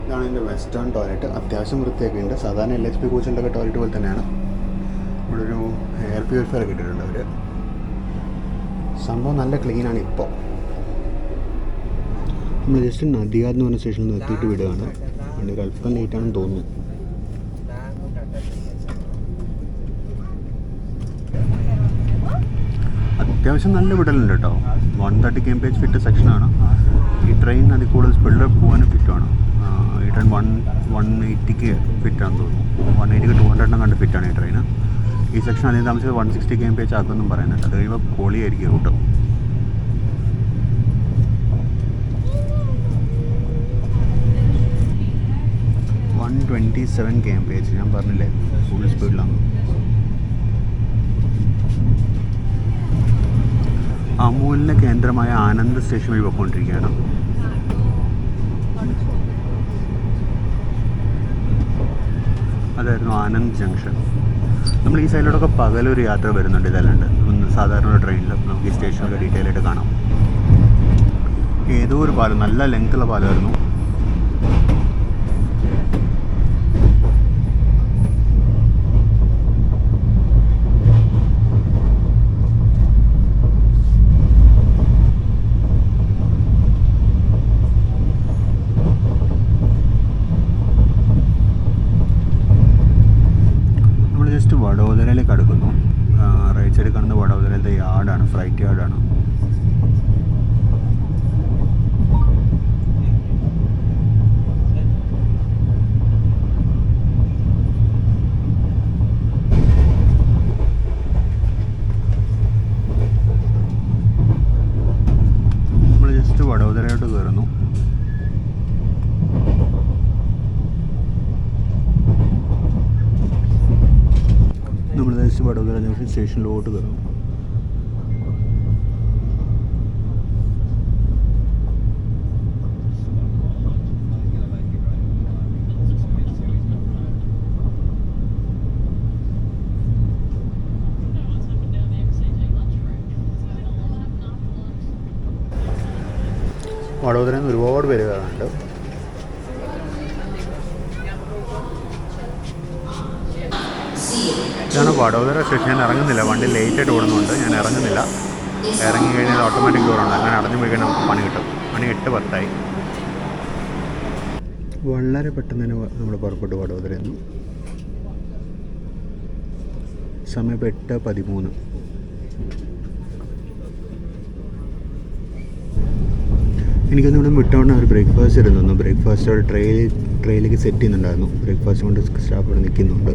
ഇതാണ് എൻ്റെ വെസ്റ്റേൺ ടോയ്ലറ്റ്. അത്യാവശ്യം വൃത്തിയൊക്കെ ഉണ്ട്. സാധാരണ LHP കോച്ചിൻ്റെ ടോയ്ലറ്റ് പോലെ തന്നെയാണ്. ഇവിടെ ഒരു എയർ പ്യൂരിഫയർ ഇട്ടിട്ടുണ്ട് അവർ. സംഭവം നല്ല ക്ലീനാണ്. ഇപ്പോൾ നമ്മൾ ജസ്റ്റ് നദിയാദ് എന്ന് പറഞ്ഞ സ്റ്റേഷനിൽ നിർത്തിയിട്ട് വിടുകയാണ്. വണ്ടി അല്പം ലേറ്റാണെന്ന് തോന്നുന്നു. അത്യാവശ്യം നല്ല വിടലുണ്ട് കേട്ടോ. 130 kmph ഫിറ്റ് സെക്ഷനാണ്. ഈ ട്രെയിൻ അതിൽ കൂടുതൽ സ്പീഡിൽ പോകാനും ഫിറ്റാണ്. ഈ ട്രെയിൻ 180 ഫിറ്റാണെന്ന് തോന്നുന്നു. 180 200 കണ്ട് ഫിറ്റാണ് ഈ ട്രെയിൻ. ഈ സെക്ഷൻ അതിന് താമസിച്ചത് 160 kmph ആക്കുമെന്നും പറയുന്നുണ്ട്. അത് കഴിയുമ്പോൾ പൊളിയായിരിക്കും റൂട്ട്. kmph ഞാൻ പറഞ്ഞില്ലേ, ഫുൾ സ്പീഡിലാണ്. അമൂലിൻ്റെ കേന്ദ്രമായ ആനന്ദ് സ്റ്റേഷൻ വഴി പോയിക്കൊണ്ടിരിക്കുകയാണ്. അതായിരുന്നു ആനന്ദ് ജംഗ്ഷൻ. നമ്മൾ ഈ സൈഡിലൂടെയൊക്കെ പകലൊരു യാത്ര വരുന്നുണ്ട്. ഇതല്ലാണ്ട് സാധാരണ ഒരു ട്രെയിനിൽ നമുക്ക് ഈ സ്റ്റേഷനൊക്കെ ഡീറ്റെയിൽ ആയിട്ട് കാണാം. ഏതോ ഒരു പാലം, നല്ല ലെങ്ത്തുള്ള പാലമായിരുന്നു. വഡോദരയിലേക്ക് അടുക്കുന്നു. റൈറ്റ് സൈഡിൽ കാണുന്ന വഡോദരയിലത്തെ യാർഡാണ്, ഫ്രൈറ്റ് യാർഡാണ്. നമ്മൾ ജസ്റ്റ് വഡോദരയോട്ട് കയറുന്നു. നമ്മൾ ജസ്റ്റ് വഡോദര ജംഗ്ഷൻ സ്റ്റേഷനിലോട്ട് കയറും. വഡോദരയിൽ നിന്ന് ഒരുപാട് പേര് കയറാനുണ്ട്. ഇതാണ് വഡോദര സ്റ്റേഷൻ. ഞാൻ ഇറങ്ങുന്നില്ല, വണ്ടി ലേറ്റായിട്ട് ഓടുന്നുണ്ട്. ഞാൻ ഇറങ്ങുന്നില്ല. ഇറങ്ങി കഴിഞ്ഞാൽ ഓട്ടോമാറ്റിക് ഡോറുണ്ട്. അങ്ങനെ അടഞ്ഞു പോയി കഴിഞ്ഞാൽ നമുക്ക് പണി കിട്ടും. മണി 8:10. വളരെ പെട്ടെന്ന് തന്നെ നമ്മൾ പുറപ്പെട്ടു വഡോദരയിൽ നിന്ന്. സമയം ഇപ്പോൾ 8:13. എനിക്കൊന്നും ഇവിടെ വിട്ടോണ്ട് ഒരു ബ്രേക്ക്ഫാസ്റ്റ് ഇരുന്നു. ബ്രേക്ക്ഫാസ്റ്റ് അവിടെ ട്രെയിലേക്ക് സെറ്റ് ചെയ്യുന്നുണ്ടായിരുന്നു. ബ്രേക്ക്ഫാസ്റ്റ് കൊണ്ട് സ്റ്റാഫ് ഇവിടെ നിൽക്കുന്നുണ്ട്.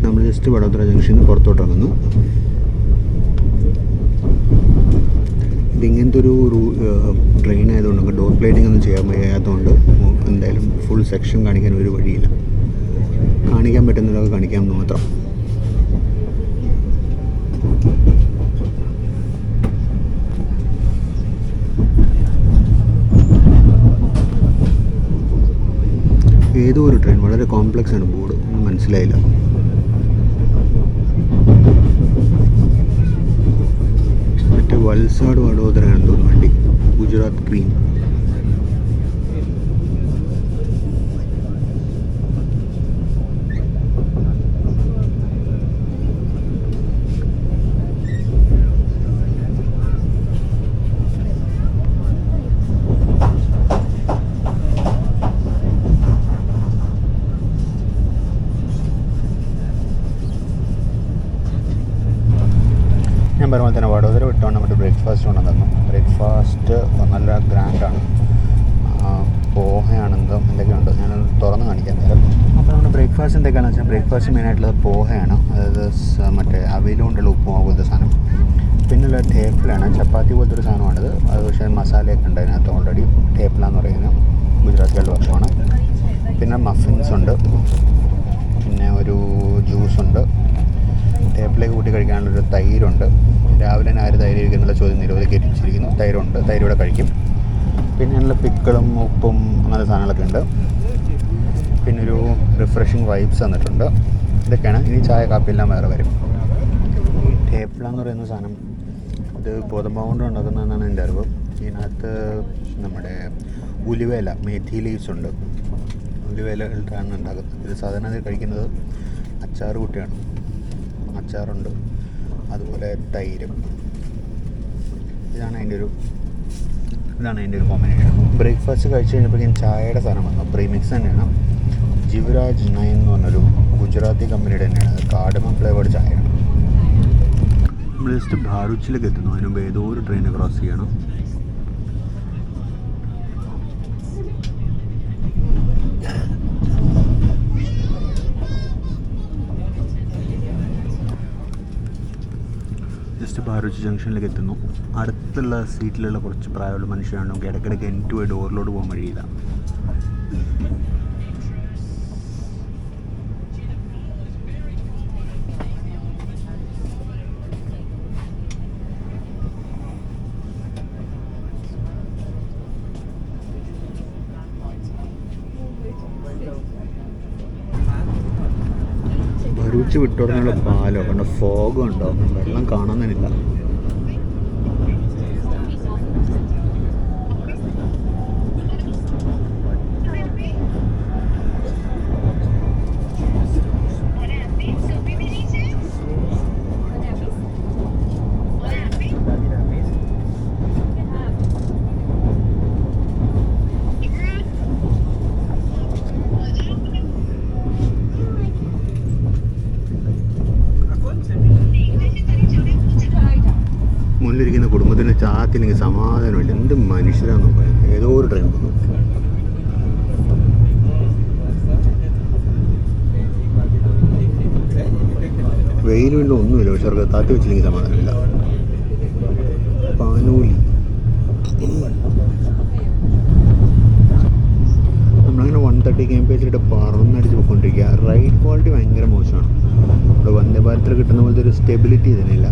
നമ്മൾ ജസ്റ്റ് വഡോദര ജംഗ്ഷനിൽ നിന്ന് പുറത്തോട്ട് ഇറങ്ങുന്നു. ഇതിങ്ങനത്തെ ഒരു ട്രെയിൻ ആയതുകൊണ്ട് നമുക്ക് ഡോർ പ്ലേറ്റിംഗ് ഒന്നും ചെയ്യാൻ വയ്യാത്തതുകൊണ്ട് എന്തായാലും ഫുൾ സെക്ഷൻ കാണിക്കാൻ ഒരു വഴിയില്ല. കാണിക്കാൻ പറ്റുന്നതൊക്കെ കാണിക്കാമെന്ന് മാത്രം. ഏതോ ഒരു ട്രെയിൻ, വളരെ കോംപ്ലക്സ് ആണ് ബോർഡ്, ഒന്നും മനസ്സിലായില്ല. മറ്റേ വൽസാഡ് വഡോദരയാണ് തോന്നുന്നു വണ്ടി, ഗുജറാത്ത് ക്വീൻ. ഞാൻ പറഞ്ഞ പോലെ തന്നെ വഡോദര വിട്ടുകൊണ്ട് നമ്മുടെ ബ്രേക്ക്ഫാസ്റ്റ് കൊണ്ടുവന്നു. ബ്രേക്ക്ഫാസ്റ്റ് നല്ല ഗ്രാൻഡാണ്. പോഹയാണെന്നും എന്തൊക്കെയുണ്ട്, ഞാനത് തുറന്ന് കാണിക്കാൻ നേരം. അപ്പോൾ നമ്മുടെ ബ്രേക്ക്ഫാസ്റ്റ് എന്തൊക്കെയാണെന്ന് വെച്ചാൽ, ബ്രേക്ക്ഫാസ്റ്റ് മെയിനായിട്ടുള്ളത് പോഹയാണ്, അതായത് മറ്റേ അവിലുകൊണ്ടുള്ള ഉപ്പുമാവ് പോലത്തെ സാധനം. പിന്നെയുള്ള ടേപ്പിലാണ്, ചപ്പാത്തി പോലത്തെ ഒരു സാധനമാണിത്. അത് പക്ഷേ മസാലയൊക്കെ ഉണ്ട് അതിനകത്ത് ഓൾറെഡി. ടേപ്പില എന്ന് പറയുന്നത് ഗുജറാത്തികളുടെ ഭക്ഷണമാണ്. പിന്നെ മഫിൻസ് ഉണ്ട്, പിന്നെ ഒരു ജ്യൂസുണ്ട്, ടേപ്പിലേക്ക് കൂട്ടി കഴിക്കാനുള്ളൊരു തൈരുണ്ട്. രാവിലെ തന്നെ ആര് തൈര് കഴിക്കുന്നുള്ള ചോദ്യം നിരോധിച്ചിരിക്കുന്നു. തൈരുണ്ട്, തൈരൂടെ കഴിക്കും. പിന്നെ നല്ല പിക്കിളും ഉപ്പും അങ്ങനത്തെ സാധനങ്ങളൊക്കെ ഉണ്ട്. പിന്നെ ഒരു റിഫ്രഷിങ് വൈബ്സ് തന്നിട്ടുണ്ട്. ഇതൊക്കെയാണ്. ഇനി ചായ കാപ്പിയെല്ലാം വേറെ വരും. ഈ ടേപ്പില എന്ന് പറയുന്ന സാധനം ഇത് ഗോതമ്പ് കൊണ്ട് ഉണ്ടാക്കുന്നതെന്നാണ് എൻ്റെ അറിവ്. ഇതിനകത്ത് നമ്മുടെ ഉലുവേല, മേഥി ലീവ്സ് ഉണ്ട്, ഉലുവേല ഇട്ടാണ് ഉണ്ടാക്കുന്നത്. ഇത് സാധാരണ അത് കഴിക്കുന്നത് അച്ചാർ കൂട്ടിയാണ്. അച്ചാറുണ്ട്, അതുപോലെ തൈരും. ഇതാണ് അതിൻ്റെ ഒരു കോമ്പിനേഷൻ. ബ്രേക്ക്ഫാസ്റ്റ് കഴിച്ച് കഴിഞ്ഞപ്പോഴേക്കും ചായയുടെ സാധനം വന്നു. പ്രീമിക്സ് തന്നെയാണ്. ജിവരാജ് 9 എന്ന് പറഞ്ഞൊരു ഗുജറാത്തി കമ്പനിയുടെ തന്നെയാണ്. അത് കാർഡമം ഫ്ലേവേർഡ് ചായയാണ്. നമ്മൾ ജസ്റ്റ് ഭാരൂച്ചിലേക്ക് എത്തുന്നു. അതിന് മുമ്പ് ഏതോ ഒരു ട്രെയിൻ ക്രോസ് ചെയ്യണം. ജസ്റ്റ് ഭാരൂച്ച് ജംഗ്ഷനിലേക്ക് എത്തുന്നു. അടുത്തുള്ള സീറ്റിലുള്ള കുറച്ച് പ്രായമുള്ള മനുഷ്യരാണ്. നമുക്ക് ഇടയ്ക്കിടയ്ക്ക് എനിക്ക് പോയി ഡോറിലോട്ട് പോകാൻ വഴിയില്ല. ഭരൂച്ച് വിട്ടുടനെയുള്ള പാലോ കണ്ട ഫോഗും ഉണ്ടോ, വെള്ളം കാണുന്നില്ല. മുന്നിലിരിക്കുന്ന കുടുംബത്തിൻ്റെ ചാത്തില്ലെങ്കിൽ സമാധാനമില്ല. എന്ത് മനുഷ്യരാന്ന് നോക്കാം. ഏതോ ഒരു ട്രെയിൻ പോകുന്നു. വെയിൽ വീണ്ടും ഒന്നുമില്ല, പക്ഷെ അവർക്ക് താത്തി വെച്ചില്ലെങ്കിൽ സമാധാനമില്ല. പാനൂലി നമ്മളങ്ങനെ 130 km/h പറന്നടിച്ച് പോയിക്കൊണ്ടിരിക്കുക. റൈഡ് ക്വാളിറ്റി ഭയങ്കര മോശമാണ്. ഇവിടെ വന്ദേ ഭാരത്തിൽ കിട്ടുന്ന പോലത്തെ ഒരു സ്റ്റെബിലിറ്റി ഇതിനില്ല.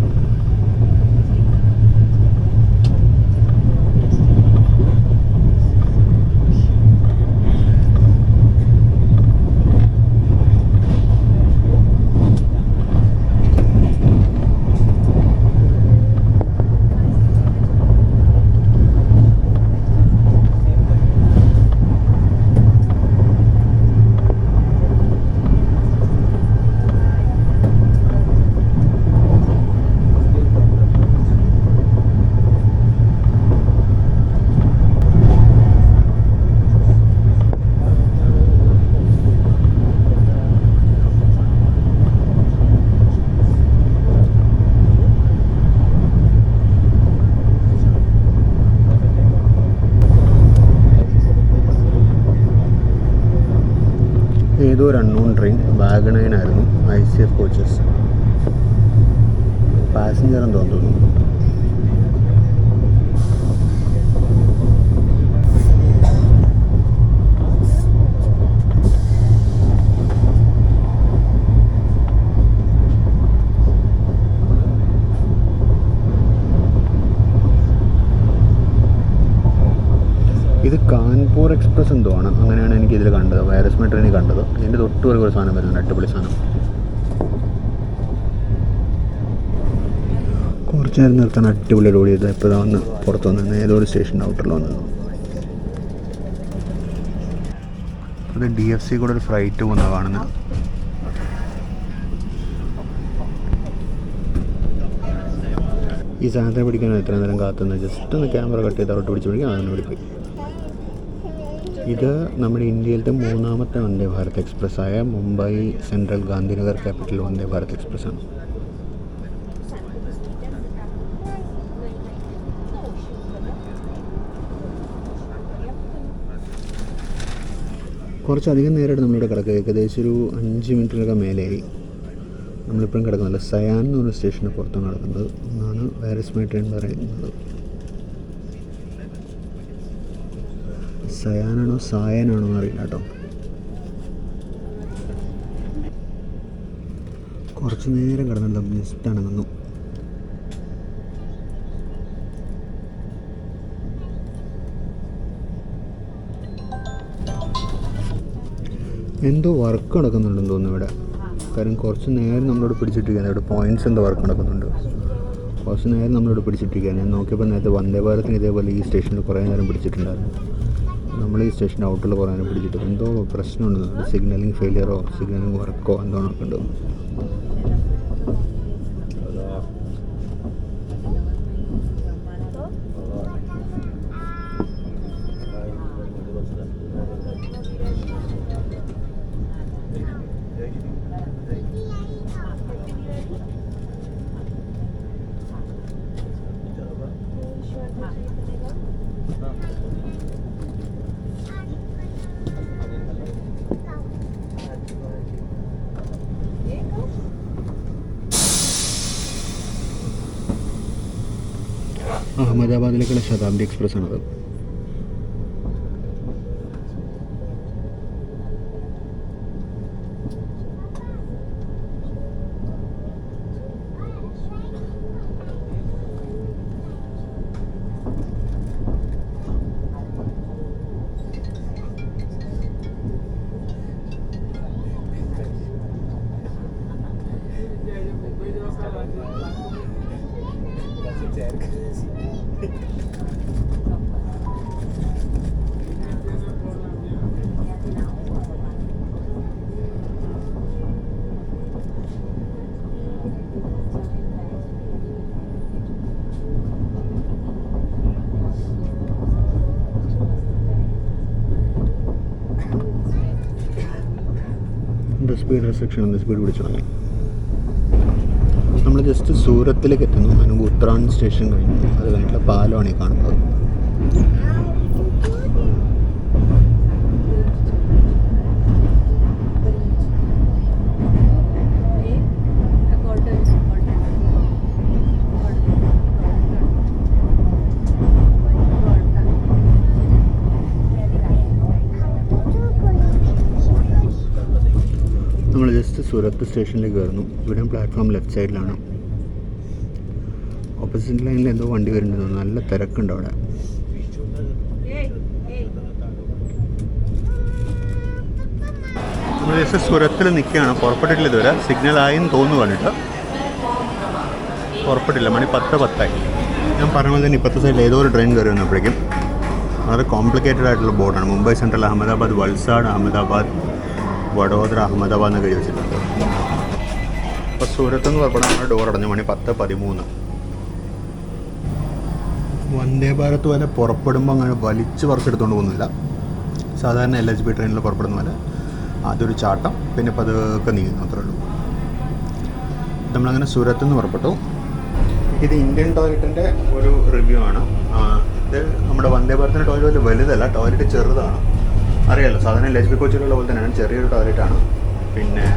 ഏതോ ഒരു അൺനോൺ ട്രെയിൻ, വാഗണൈനായിരുന്നു. ICF coaches. പാസഞ്ചറെന്ന് തോന്നുന്നു. ഇത് കാൺപൂർ എക്സ്പ്രസ് എന്തോ ആണ്, അങ്ങനെയാണ് എനിക്ക് ഇതിൽ കണ്ടത്, വൈറസ് മെട്രോയിൽ കണ്ടത്. ഇതിൻ്റെ തൊട്ട് ഒരു സാധനം വരുന്നുണ്ട്, അടിപൊളി സാധനം. കുറച്ച് നേരം നിർത്താൻ അടിപൊളി റോഡ് ചെയ്ത് ഇപ്പോൾ വന്ന് പുറത്ത് വന്ന് ഏതോ ഒരു സ്റ്റേഷൻ ഔട്ടറിൽ വന്നത്. അത് DFC കൂടെ ഒരു ഫ്ലൈറ്റ് പോകുന്ന കാണുന്നത്. ഈ സാധനത്തെ പിടിക്കാനാണ് ഇത്ര നേരം കാത്തുന്നത്. ജസ്റ്റ് ഒന്ന് ക്യാമറ കട്ട് ചെയ്ത് അവിടെ പിടിച്ച് പിടിക്കാൻ അതിന് പിടിപ്പോയി. ഇത് നമ്മുടെ ഇന്ത്യയിലത്തെ 3ാമത്തെ വന്ദേ ഭാരത് എക്സ്പ്രസ് ആയ Mumbai central Gandhinagar capital Vande Bharat express ആണ്. കുറച്ചധികം നേരമായിട്ട് നമ്മളിവിടെ കിടക്കുക, ഏകദേശം ഒരു 5 മിനിറ്റിനൊക്കെ മേലെയായി. നമ്മളിപ്പോഴും കിടക്കുന്നില്ല. സയാൻ എന്ന് പറഞ്ഞ സ്റ്റേഷന് പുറത്താണ് കിടക്കുന്നത് എന്നാണ് വൈറസ് മെട്രോ എന്ന് പറയുന്നത്. സയാനാണോ സായനാണോ എന്ന് അറിയില്ല കേട്ടോ. കുറച്ച് നേരം കിടന്നിട്ട് ജസ്റ്റ് അണങ്ങുന്നു. എന്തോ വർക്ക് നടക്കുന്നുണ്ടെന്ന് തോന്നുന്നു ഇവിടെ. കാര്യം കുറച്ച് നേരം നമ്മളോട് പിടിച്ചിട്ടിരിക്കുകയാണ്. ഇവിടെ പോയിൻറ്റ്സ് എന്തോ വർക്ക് നടക്കുന്നുണ്ട്. കുറച്ച് നേരം നമ്മളോട് പിടിച്ചിട്ടിരിക്കുകയാണ്. ഞാൻ നോക്കിയപ്പോൾ നേരത്തെ വന്ദേ ഭാരത്തിന് ഇതേപോലെ ഈ സ്റ്റേഷനിൽ കുറേ നേരം പിടിച്ചിട്ടുണ്ടായിരുന്നു. നമ്മൾ ഈ സ്റ്റേഷൻ്റെ ഔട്ടിൽ കുറേ നേരം പിടിച്ചിട്ട് എന്തോ പ്രശ്നമുണ്ട്. സിഗ്നലിംഗ് ഫെയിലിയറോ സിഗ്നലിംഗ് വർക്കോ എന്തോ ഉണ്ട്. അഹമ്മദാബാദിലേക്കുള്ള ശതാബ്ദി എക്സ്പ്രസ് ആണത്. സ്പീഡ് റെസ്ട്രിക്ഷൻ ഉണ്ട്, സ്പീഡ് പിടിച്ചു തുടങ്ങി. നമ്മൾ ജസ്റ്റ് സൂറത്തിലേക്ക് എത്തുന്നു. അതിന് മുമ്പ് ഉത്രാൺ സ്റ്റേഷൻ കഴിഞ്ഞു. അത് കഴിഞ്ഞിട്ടുള്ള പാലമാണ് ഈ കാണുന്നത്. നമ്മൾ ജസ്റ്റ് സൂറത്ത് സ്റ്റേഷനിലേക്ക് കയറുന്നു. ഇവിടെ പ്ലാറ്റ്ഫോം ലെഫ്റ്റ് സൈഡിലാണ്. ഓപ്പോസിറ്റ് ലൈനിൽ എന്തോ വണ്ടി വരുന്നുണ്ട്. നല്ല തിരക്കുണ്ട് അവിടെ. നമ്മൾ ജസ്റ്റ് സൂറത്തിൽ നിൽക്കുകയാണ്. പുറപ്പെട്ടിട്ടില്ല ഇതുവരെ. സിഗ്നലായെന്ന് തോന്നുന്നു കണ്ടിട്ട്. പുറപ്പെട്ടില്ല. മണി 10:10. ഞാൻ പറഞ്ഞ പോലെ തന്നെ ഇപ്പോഴത്തെ സൈഡിൽ ഏതോ ഒരു ട്രെയിൻ കയറി വന്നപ്പോഴേക്കും വളരെ കോംപ്ലിക്കേറ്റഡ് ആയിട്ടുള്ള ബോർഡാണ്. മുംബൈ സെൻട്രൽ അഹമ്മദാബാദ്, വത്സാഡ് അഹമ്മദാബാദ്, വഡോദര അഹമ്മദാബാദ് എന്നൊക്കെ എഴുതി വെച്ചിട്ടുണ്ട്. അപ്പോൾ സൂരത്ത് എന്ന് പറഞ്ഞാൽ നമ്മുടെ ഡോർ അടഞ്ഞു. മണി 10:13. വന്ദേ ഭാരത് പോലെ പുറപ്പെടുമ്പോൾ അങ്ങനെ വലിച്ച് പറിച്ചെടുത്തുകൊണ്ട് പോകുന്നില്ല. സാധാരണ LHB ട്രെയിനിൽ പുറപ്പെടുന്ന പോലെ അതൊരു ചാട്ടം, പിന്നെ പതുക്കെ നീങ്ങുന്നു, അത്രേ ഉള്ളൂ. നമ്മളങ്ങനെ സൂരത്ത് നിന്ന് പുറപ്പെട്ടു. ഇത് ഇന്ത്യൻ ടോയ്ലറ്റിൻ്റെ ഒരു റിവ്യൂ ആണ്. ഇത് നമ്മുടെ വന്ദേ ഭാരതിൻ്റെ ടോയ്ലറ്റ് വലുതല്ല, ടോയ്ലറ്റ് ചെറുതാണ്. അറിയാമല്ലോ, സാധാരണ LHB കോച്ചിലുള്ള പോലെ തന്നെയാണ്. ചെറിയൊരു ടോയ്ലറ്റാണ്. പിന്നെ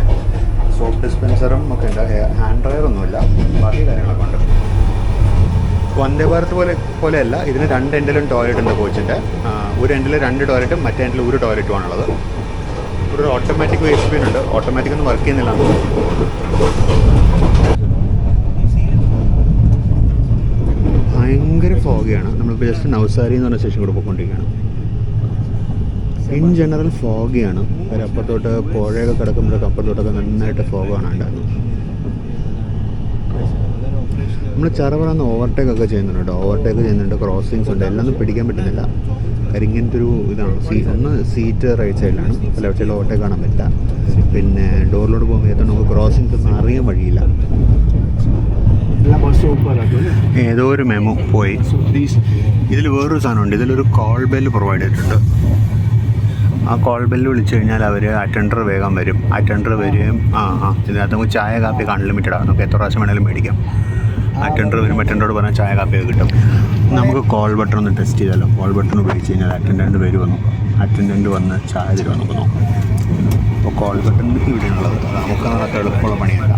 സോപ്പ് ഡിസ്പെൻസറും ഒക്കെ ഉണ്ട്. ഹാൻഡ് ഡ്രയർ ഒന്നുമില്ല. ബാക്കി കാര്യങ്ങളൊക്കെ ഉണ്ട്. വന്ദേ ഭാരത് പോലെയല്ല. ഇതിന് 2 എൻഡിലും ടോയ്ലറ്റ് ഉണ്ട് കോച്ചിൻ്റെ. ഒരു എൻഡിൽ 2 ടോയ്ലറ്റും മറ്റേ എൻഡിൽ 1 ടോയ്ലറ്റുമാണുള്ളത്. ഒരു ഓട്ടോമാറ്റിക് വേസ്റ്റ് ബിൻ ഉണ്ട്. ഓട്ടോമാറ്റിക് ഒന്നും വർക്ക് ചെയ്യുന്നില്ല. ഭയങ്കര ഫോഗിയാണ്. നമ്മളിപ്പോൾ ജസ്റ്റ് നവസാരി എന്ന് പറഞ്ഞ സ്റ്റേഷൻ കൂടെ പോയിക്കൊണ്ടിരിക്കുകയാണ്. ഇൻ ജനറൽ ഫോഗിയാണ്. അപ്പുറത്തോട്ട് പുഴയൊക്കെ കിടക്കുമ്പോഴൊക്കെ അപ്പുറത്തോട്ടൊക്കെ നന്നായിട്ട് ഫോഗാണ് ഉണ്ടാകുന്നത്. നമ്മൾ ചറവറന്ന് ഓവർടേക്കൊക്കെ ചെയ്യുന്നുണ്ട്, ക്രോസിങ്സ് ഉണ്ട്, എല്ലാം ഒന്നും പിടിക്കാൻ പറ്റുന്നില്ല. കാര്യം ഇങ്ങനത്തെ ഒരു ഇതാണ്. ഒന്ന് സീറ്റ് റൈറ്റ് സൈഡിലാണ്, ലെഫ്റ്റ് സൈഡിൽ ഓവർടേക്ക് കാണാൻ പറ്റില്ല. പിന്നെ ഡോറിലോട്ട് പോകുമ്പോൾ നമുക്ക് ക്രോസിങ്സ് ഒന്നും അറിയാൻ വഴിയില്ല. ഏതോ ഒരു മെമോ പോയി. ഇതിൽ വേറൊരു സാധനമുണ്ട്, ഇതിലൊരു കോൾ ബെല്ല് പ്രൊവൈഡ് ചെയ്തിട്ടുണ്ട്. ആ കോൾ ബെല്ല് വിളിച്ചു കഴിഞ്ഞാൽ അവർ അറ്റൻഡർ വേഗം വരും. അറ്റൻഡർ വരികയും ഇതിനകത്ത് നമുക്ക് ചായ കാപ്പി അൺലിമിറ്റഡ് ആണ്, നമുക്ക് എത്ര പ്രാവശ്യം വേണമെങ്കിലും മേടിക്കാം. അറ്റൻഡർ വരും, അറ്റൻഡറോട് പറഞ്ഞാൽ ചായ കാപ്പിയൊക്കെ കിട്ടും. നമുക്ക് കോൾ ബട്ടൺ ഒന്ന് ടെസ്റ്റ് ചെയ്താലോ? കോൾ ബട്ടൺ ഉപയോഗിച്ച് കഴിഞ്ഞാൽ അറ്റൻഡൻറ്റ് വരുമോ നോക്കാം. അറ്റൻഡൻറ്റ് വന്ന് ചായ തരുമോ നമുക്ക് നോക്കാം. അപ്പോൾ കോൾ ബട്ടൺ ഇവിടെയുള്ളത് നമുക്കത് അത്ര എളുപ്പമുള്ള പണിയല്ല.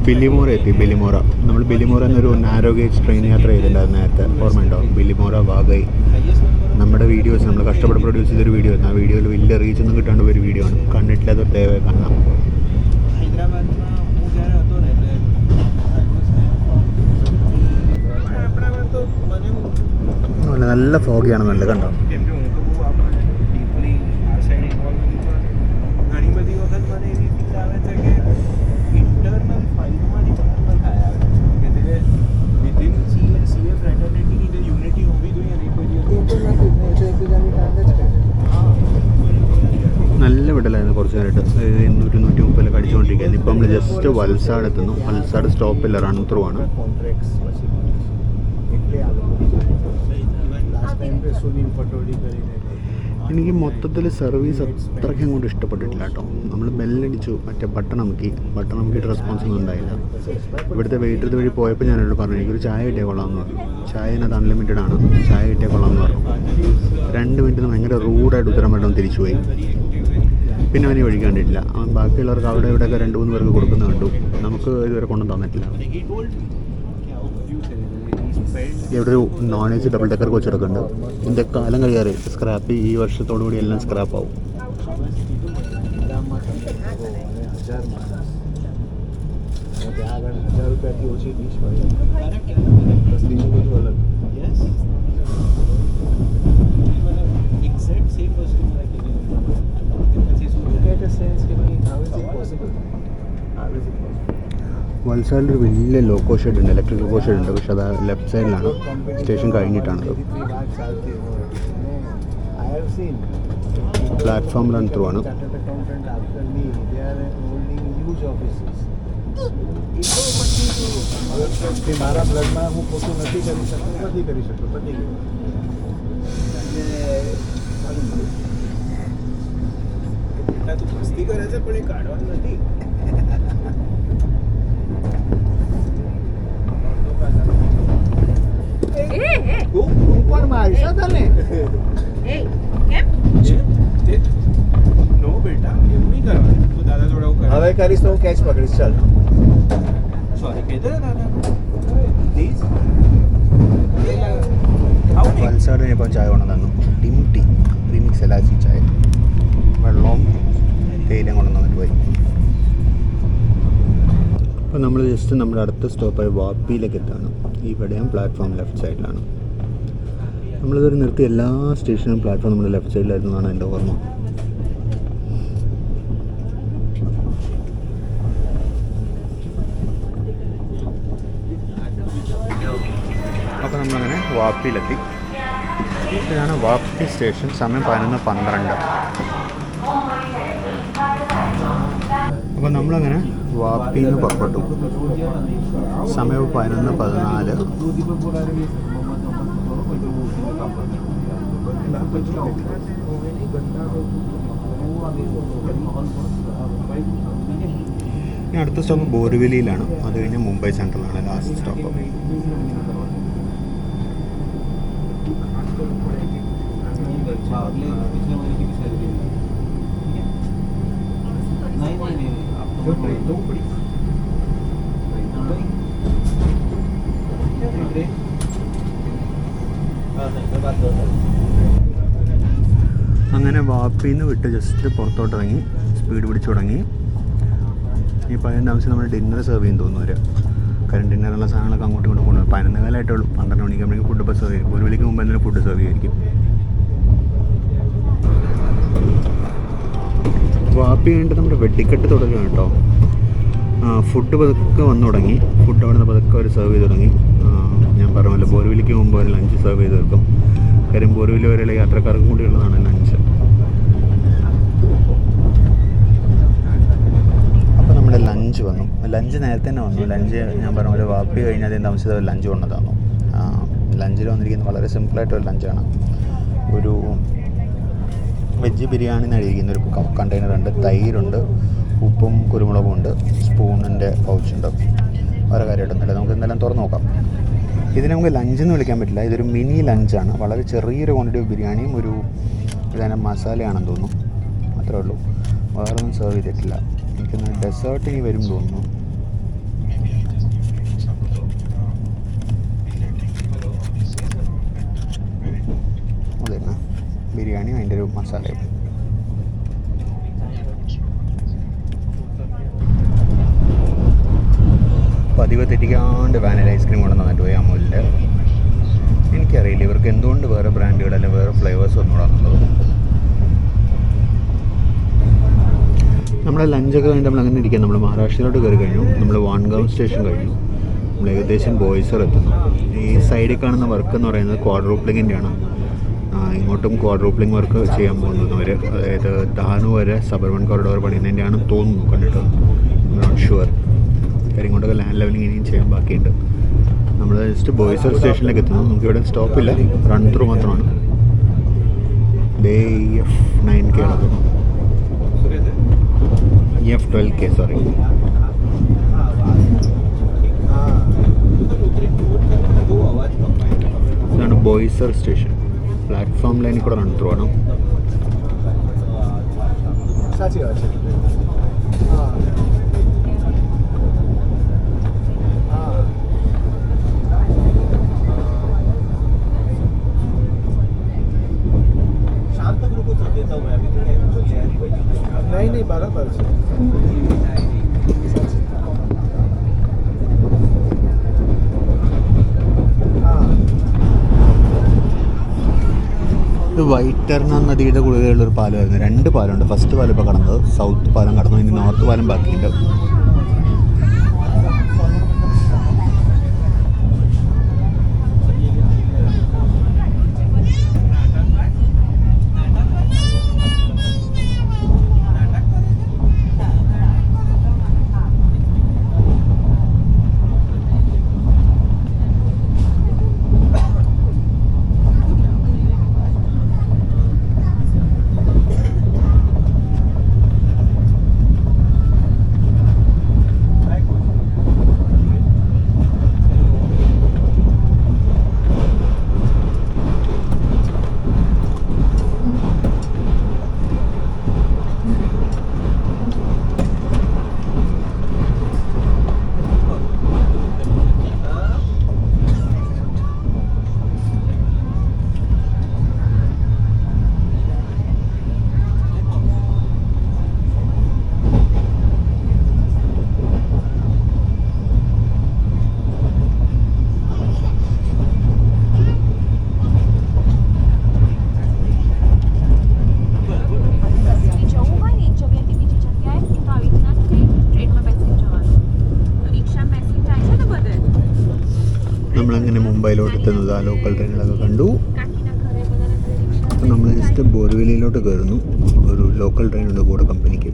ബില്ലിമോറ എത്തി. നമ്മൾ ബില്ലിമോറ എന്നൊരു നാരോ ഗേജ് ട്രെയിൻ യാത്ര ചെയ്തിട്ടുണ്ടായിരുന്നു നേരത്തെ, ഓർമ്മയുണ്ടോ? ബില്ലിമോറ വാഗൈ. നമ്മുടെ വീഡിയോസ് നമ്മൾ കഷ്ടപ്പെട്ട് പ്രൊഡ്യൂസ് ചെയ്തൊരു വീഡിയോ ആയിരുന്നു. ആ വീഡിയോയിൽ വലിയ റീച്ചൊന്നും കിട്ടാണ്ട് ഒരു വീഡിയോ ആണ്. കണ്ടിട്ടില്ലാത്ത ദയവായി കാണാം. നല്ല ഫോഗിയാണ്, നല്ല കണ്ടോ? നല്ല വിടലായിരുന്നു കുറച്ച് നേരമായിട്ട്. 200-130 അടിച്ചുകൊണ്ടിരിക്കുകയായിരുന്നു. ഇപ്പം നമ്മൾ ജസ്റ്റ് വൽസാഡ് എത്തുന്നു. വൽസാഡ് സ്റ്റോപ്പില്ല, റൺ ത്രൂ ആണ്. എനിക്ക് മൊത്തത്തിൽ സർവീസ് അത്രയ്ക്കും കൊണ്ട് ഇഷ്ടപ്പെട്ടിട്ടില്ല കേട്ടോ. നമ്മൾ ബെല്ലടിച്ചു, മറ്റേ ബട്ടൺ അമുക്കിയിട്ട് റെസ്പോൺസ് ഒന്നും ഉണ്ടായില്ല. ഇവിടുത്തെ വെയിറ്റർ വഴി പോയപ്പോൾ ഞാനോട് പറഞ്ഞു എനിക്കൊരു ചായ കിട്ടിയാൽ കൊള്ളാമെന്ന് പറഞ്ഞു. ചായ അതിനകത്ത് അൺലിമിറ്റഡ് ആണ്, ചായ കിട്ടിയാൽ കൊള്ളാമെന്ന് പറഞ്ഞു. 2 മിനിറ്റ് ഭയങ്കര റൂഡായിട്ട് ഉത്തരം പറഞ്ഞ് തിരിച്ചു പോയി. പിന്നെ അവനെ വഴി കണ്ടിട്ടില്ല. അവൻ ബാക്കിയുള്ളവർക്ക് അവിടെ ഇവിടെയൊക്കെ 2-3 പേർക്ക് കൊടുക്കുന്ന കണ്ടു. നമുക്ക് ഇതുവരെ കൊണ്ടു തന്നിട്ടില്ല. ഇവിടെ ഒരു non AC double decker coach കിടക്കുന്നുണ്ട്. ഇതിൻ്റെ കാലം കഴിയാറ് സ്ക്രാപ്പ് ഈ വർഷത്തോടുകൂടി എല്ലാം സ്ക്രാപ്പാവും. വൽസാഡിൽ ഒരു വലിയ ലോക്കോ ഷെഡ് ഉണ്ട്, ഇലക്ട്രിക് ലോക്കോ ഷെഡ് ഉണ്ട്. പക്ഷെ അത് ലെഫ്റ്റ് സൈഡിലാണ്, സ്റ്റേഷൻ കഴിഞ്ഞിട്ടാണത്. പ്ലാറ്റ്ഫോം റൺ ത്രൂ ആണ്. હવે કરીશ તો હું કેચ પકડીશ. ચાલ સોરી કહેતો દાદા પ્લીઝ. വൽസാഡിന് ഇപ്പോൾ ചായ കൊണ്ടു തന്നു. ടിം ടീ പ്രീമിക്സ് എലാച്ചി ചായ, വെള്ളവും തേയിലയും കൊണ്ടു തന്നിട്ട് പോയി. അപ്പോൾ നമ്മൾ ജസ്റ്റ് നമ്മുടെ അടുത്ത സ്റ്റോപ്പായ വാപ്പിയിലേക്ക് എത്താണ്. ഇവിടെയും പ്ലാറ്റ്ഫോം ലെഫ്റ്റ് സൈഡിലാണ്. നമ്മളിതൊരു നിർത്തി എല്ലാ സ്റ്റേഷനും പ്ലാറ്റ്ഫോം നമ്മുടെ ലെഫ്റ്റ് സൈഡിലായിരുന്നു എന്നാണ് എൻ്റെ ഓർമ്മ. അപ്പോൾ നമ്മളങ്ങനെ വാപ്പിയിലെത്തി. ഇതാണ് വാപ്പി സ്റ്റേഷൻ. സമയം 11:12. അപ്പോൾ നമ്മളങ്ങനെ വാപ്പിയിൽ നിന്ന് പുറപ്പെട്ടു. സമയം 11:14. ഇനി അടുത്ത സ്റ്റോപ്പ് ബോറിവലിയിലാണ്. അത് കഴിഞ്ഞ് മുംബൈ സെൻട്രലാണ് ലാസ്റ്റ് സ്റ്റോപ്പ്. അങ്ങനെ വാപ്പിയിൽ നിന്ന് വിട്ട് ജസ്റ്റ് പുറത്തോട്ടിറങ്ങി സ്പീഡ് പിടിച്ചു തുടങ്ങി. ഈ 15 ആവശ്യം നമ്മൾ ഡിന്നർ സെർവ് ചെയ്യും തോന്നുന്നു. അവർ കാരണം ഡിന്നറുള്ള സാധനങ്ങളൊക്കെ അങ്ങോട്ടും ഇങ്ങോട്ട് കൊണ്ടുപോകും. 11 കാലമായിട്ടുള്ളൂ. 12 മണിക്കാകുമ്പോഴേക്കും ഫുഡ് ഇപ്പോൾ സെർവ് ചെയ്യും. ഒരു വിളിക്ക് മുമ്പ് എന്തെങ്കിലും ഫുഡ് സെർവ് ചെയ്യുമായിരിക്കും. വാപ്പി കഴിഞ്ഞിട്ട് നമ്മുടെ വെടിക്കെട്ട് തുടങ്ങുകയാണ് കേട്ടോ. ഫുഡ് പതുക്കെ വന്നു തുടങ്ങി. ഫുഡ് അവിടെ നിന്ന് പതുക്കെ അവർ സെർവ് ചെയ്ത് തുടങ്ങി. ഞാൻ പറഞ്ഞല്ലോ ബോർവിലിക്ക് മുമ്പ് അവർ ലഞ്ച് സെർവ് ചെയ്ത് വെക്കും. കാര്യം ബോർവിൽ വരെയുള്ള യാത്രക്കാർക്കും കൂടിയുള്ളതാണ് ലഞ്ച്. അപ്പോൾ നമ്മുടെ ലഞ്ച് വന്നു. ലഞ്ച് നേരത്തെ തന്നെ വന്നു. ലഞ്ച് ഞാൻ പറഞ്ഞ പോലെ വാപ്പി കഴിഞ്ഞാൽ അതിന് താമസിച്ചത് ലഞ്ച് കൊണ്ടു തന്നു. ലഞ്ചിൽ വന്നിരിക്കുന്നത് വളരെ സിമ്പിളായിട്ടൊരു ലഞ്ചാണ്. ഒരു വെജ് ബിരിയാണി നൽകിയിരിക്കുന്ന ഒരു കണ്ടെയ്നറുണ്ട്, തൈരുണ്ട്, ഉപ്പും കുരുമുളകും ഉണ്ട്, സ്പൂണിൻ്റെ പൗച്ചുണ്ട്. വേറെ കാര്യമായിട്ടൊന്നുമില്ല. നമുക്ക് എന്തെല്ലാം തുറന്ന് നോക്കാം. ഇതിന് നമുക്ക് ലഞ്ചെന്ന് വിളിക്കാൻ പറ്റില്ല. ഇതൊരു മിനി ലഞ്ചാണ്. വളരെ ചെറിയൊരു ക്വാണ്ടിറ്റി ഓഫ് ബിരിയാണിയും ഒരു ഇതിൻ്റെ മസാലയാണെന്ന് തോന്നുന്നു. അത്രേ ഉള്ളൂ. വേറെ ഒന്നും സെർവ് ചെയ്തിട്ടില്ല. എനിക്കൊന്ന് ഡെസേർട്ട് ഇനി വരും തോന്നുന്നു. അത് തന്നെ ബിരിയാണിയും അതിൻ്റെ ഒരു മസാലയും. പതിവ് തെറ്റിക്കാണ്ട് വാനില ഐസ്ക്രീം കൊണ്ട് തന്നിട്ട് പോയി അമൂലിൻ്റെ. എനിക്കറിയില്ല ഇവർക്ക് എന്തുകൊണ്ട് വേറെ ബ്രാൻഡുകൾ അല്ലെങ്കിൽ വേറെ ഫ്ലേവേഴ്സ് ഒന്നുകൂടാന്നുള്ളത്. നമ്മുടെ ലഞ്ചൊക്കെ കഴിഞ്ഞ് നമ്മൾ അങ്ങനെ ഇരിക്കാം. നമ്മൾ മഹാരാഷ്ട്രയിലോട്ട് കയറി കഴിഞ്ഞു. നമ്മൾ വാൻഗാവ് സ്റ്റേഷൻ കഴിഞ്ഞു. നമ്മൾ ഏകദേശം ബോയ്സർ എത്തുന്നു. ഈ സൈഡിൽ കാണുന്ന വർക്ക് എന്ന് പറയുന്നത് ക്വാഡ്രൂപ്ലിങ്ങിൻ്റെയാണ്. ഇങ്ങോട്ടും ക്വാഡ്രൂപ്ലിംഗ് വർക്ക് ചെയ്യാൻ പോകുന്നവർ. അതായത് ദാനു വരെ സബർബൻ കോറിഡോർ പണിയുന്നതിൻ്റെയാണെന്ന് തോന്നുന്നു കണ്ടിട്ട്. Not sure. കാര്യം ഇങ്ങോട്ടൊക്കെ ലാൻഡ് ലെവലിംഗ് ഇനിയും ചെയ്യാൻ ബാക്കിയുണ്ട്. നമ്മൾ ജസ്റ്റ് ബോയ്സർ സ്റ്റേഷനിലേക്ക് എത്തുന്നു. നമുക്കിവിടെ സ്റ്റോപ്പില്ല, റൺ ത്രൂ മാത്രമാണ്. F9K തോന്നുന്നു. F12K sorry. ഇതാണ് ബോയ്സർ സ്റ്റേഷൻ. പ്ലാറ്റ്ഫോം ലൈനിൽ കൂടെ റൺ ത്രൂ ആണ്. नहीं बराबर से ഇത് വൈറ്റർണ നദിയുടെ കുറുകെയുള്ളൊരു പാലമായിരുന്നു. 2 പാലമുണ്ട്. ഫസ്റ്റ് പാലം ഇപ്പോൾ കടന്നത്. സൗത്ത് പാലം കടന്നു. ഇനി നോർത്ത് പാലം ബാക്കിയുണ്ട്. നമ്മളങ്ങനെ മുംബൈയിലോട്ട് എത്തുന്നത് ആ ലോക്കൽ ട്രെയിനുകളൊക്കെ കണ്ടു. അപ്പം നമ്മൾ ജസ്റ്റ് ബോർവിലിയിലോട്ട് കയറുന്നു. ഒരു ലോക്കൽ ട്രെയിനുണ്ട് കൂടെ കമ്പനിക്ക്.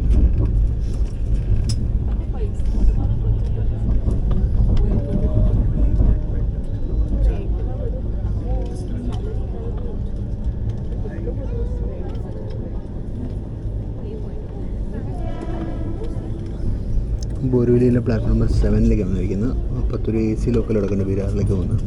ബോർവിലിയിലെ പ്ലാറ്റ്ഫോം നമ്പർ 7 വന്നിരിക്കുന്നത്. അപ്പത്തൊരു AC ലോക്കൽ കിടക്കേണ്ട വിരാറിലേക്ക് വന്ന്.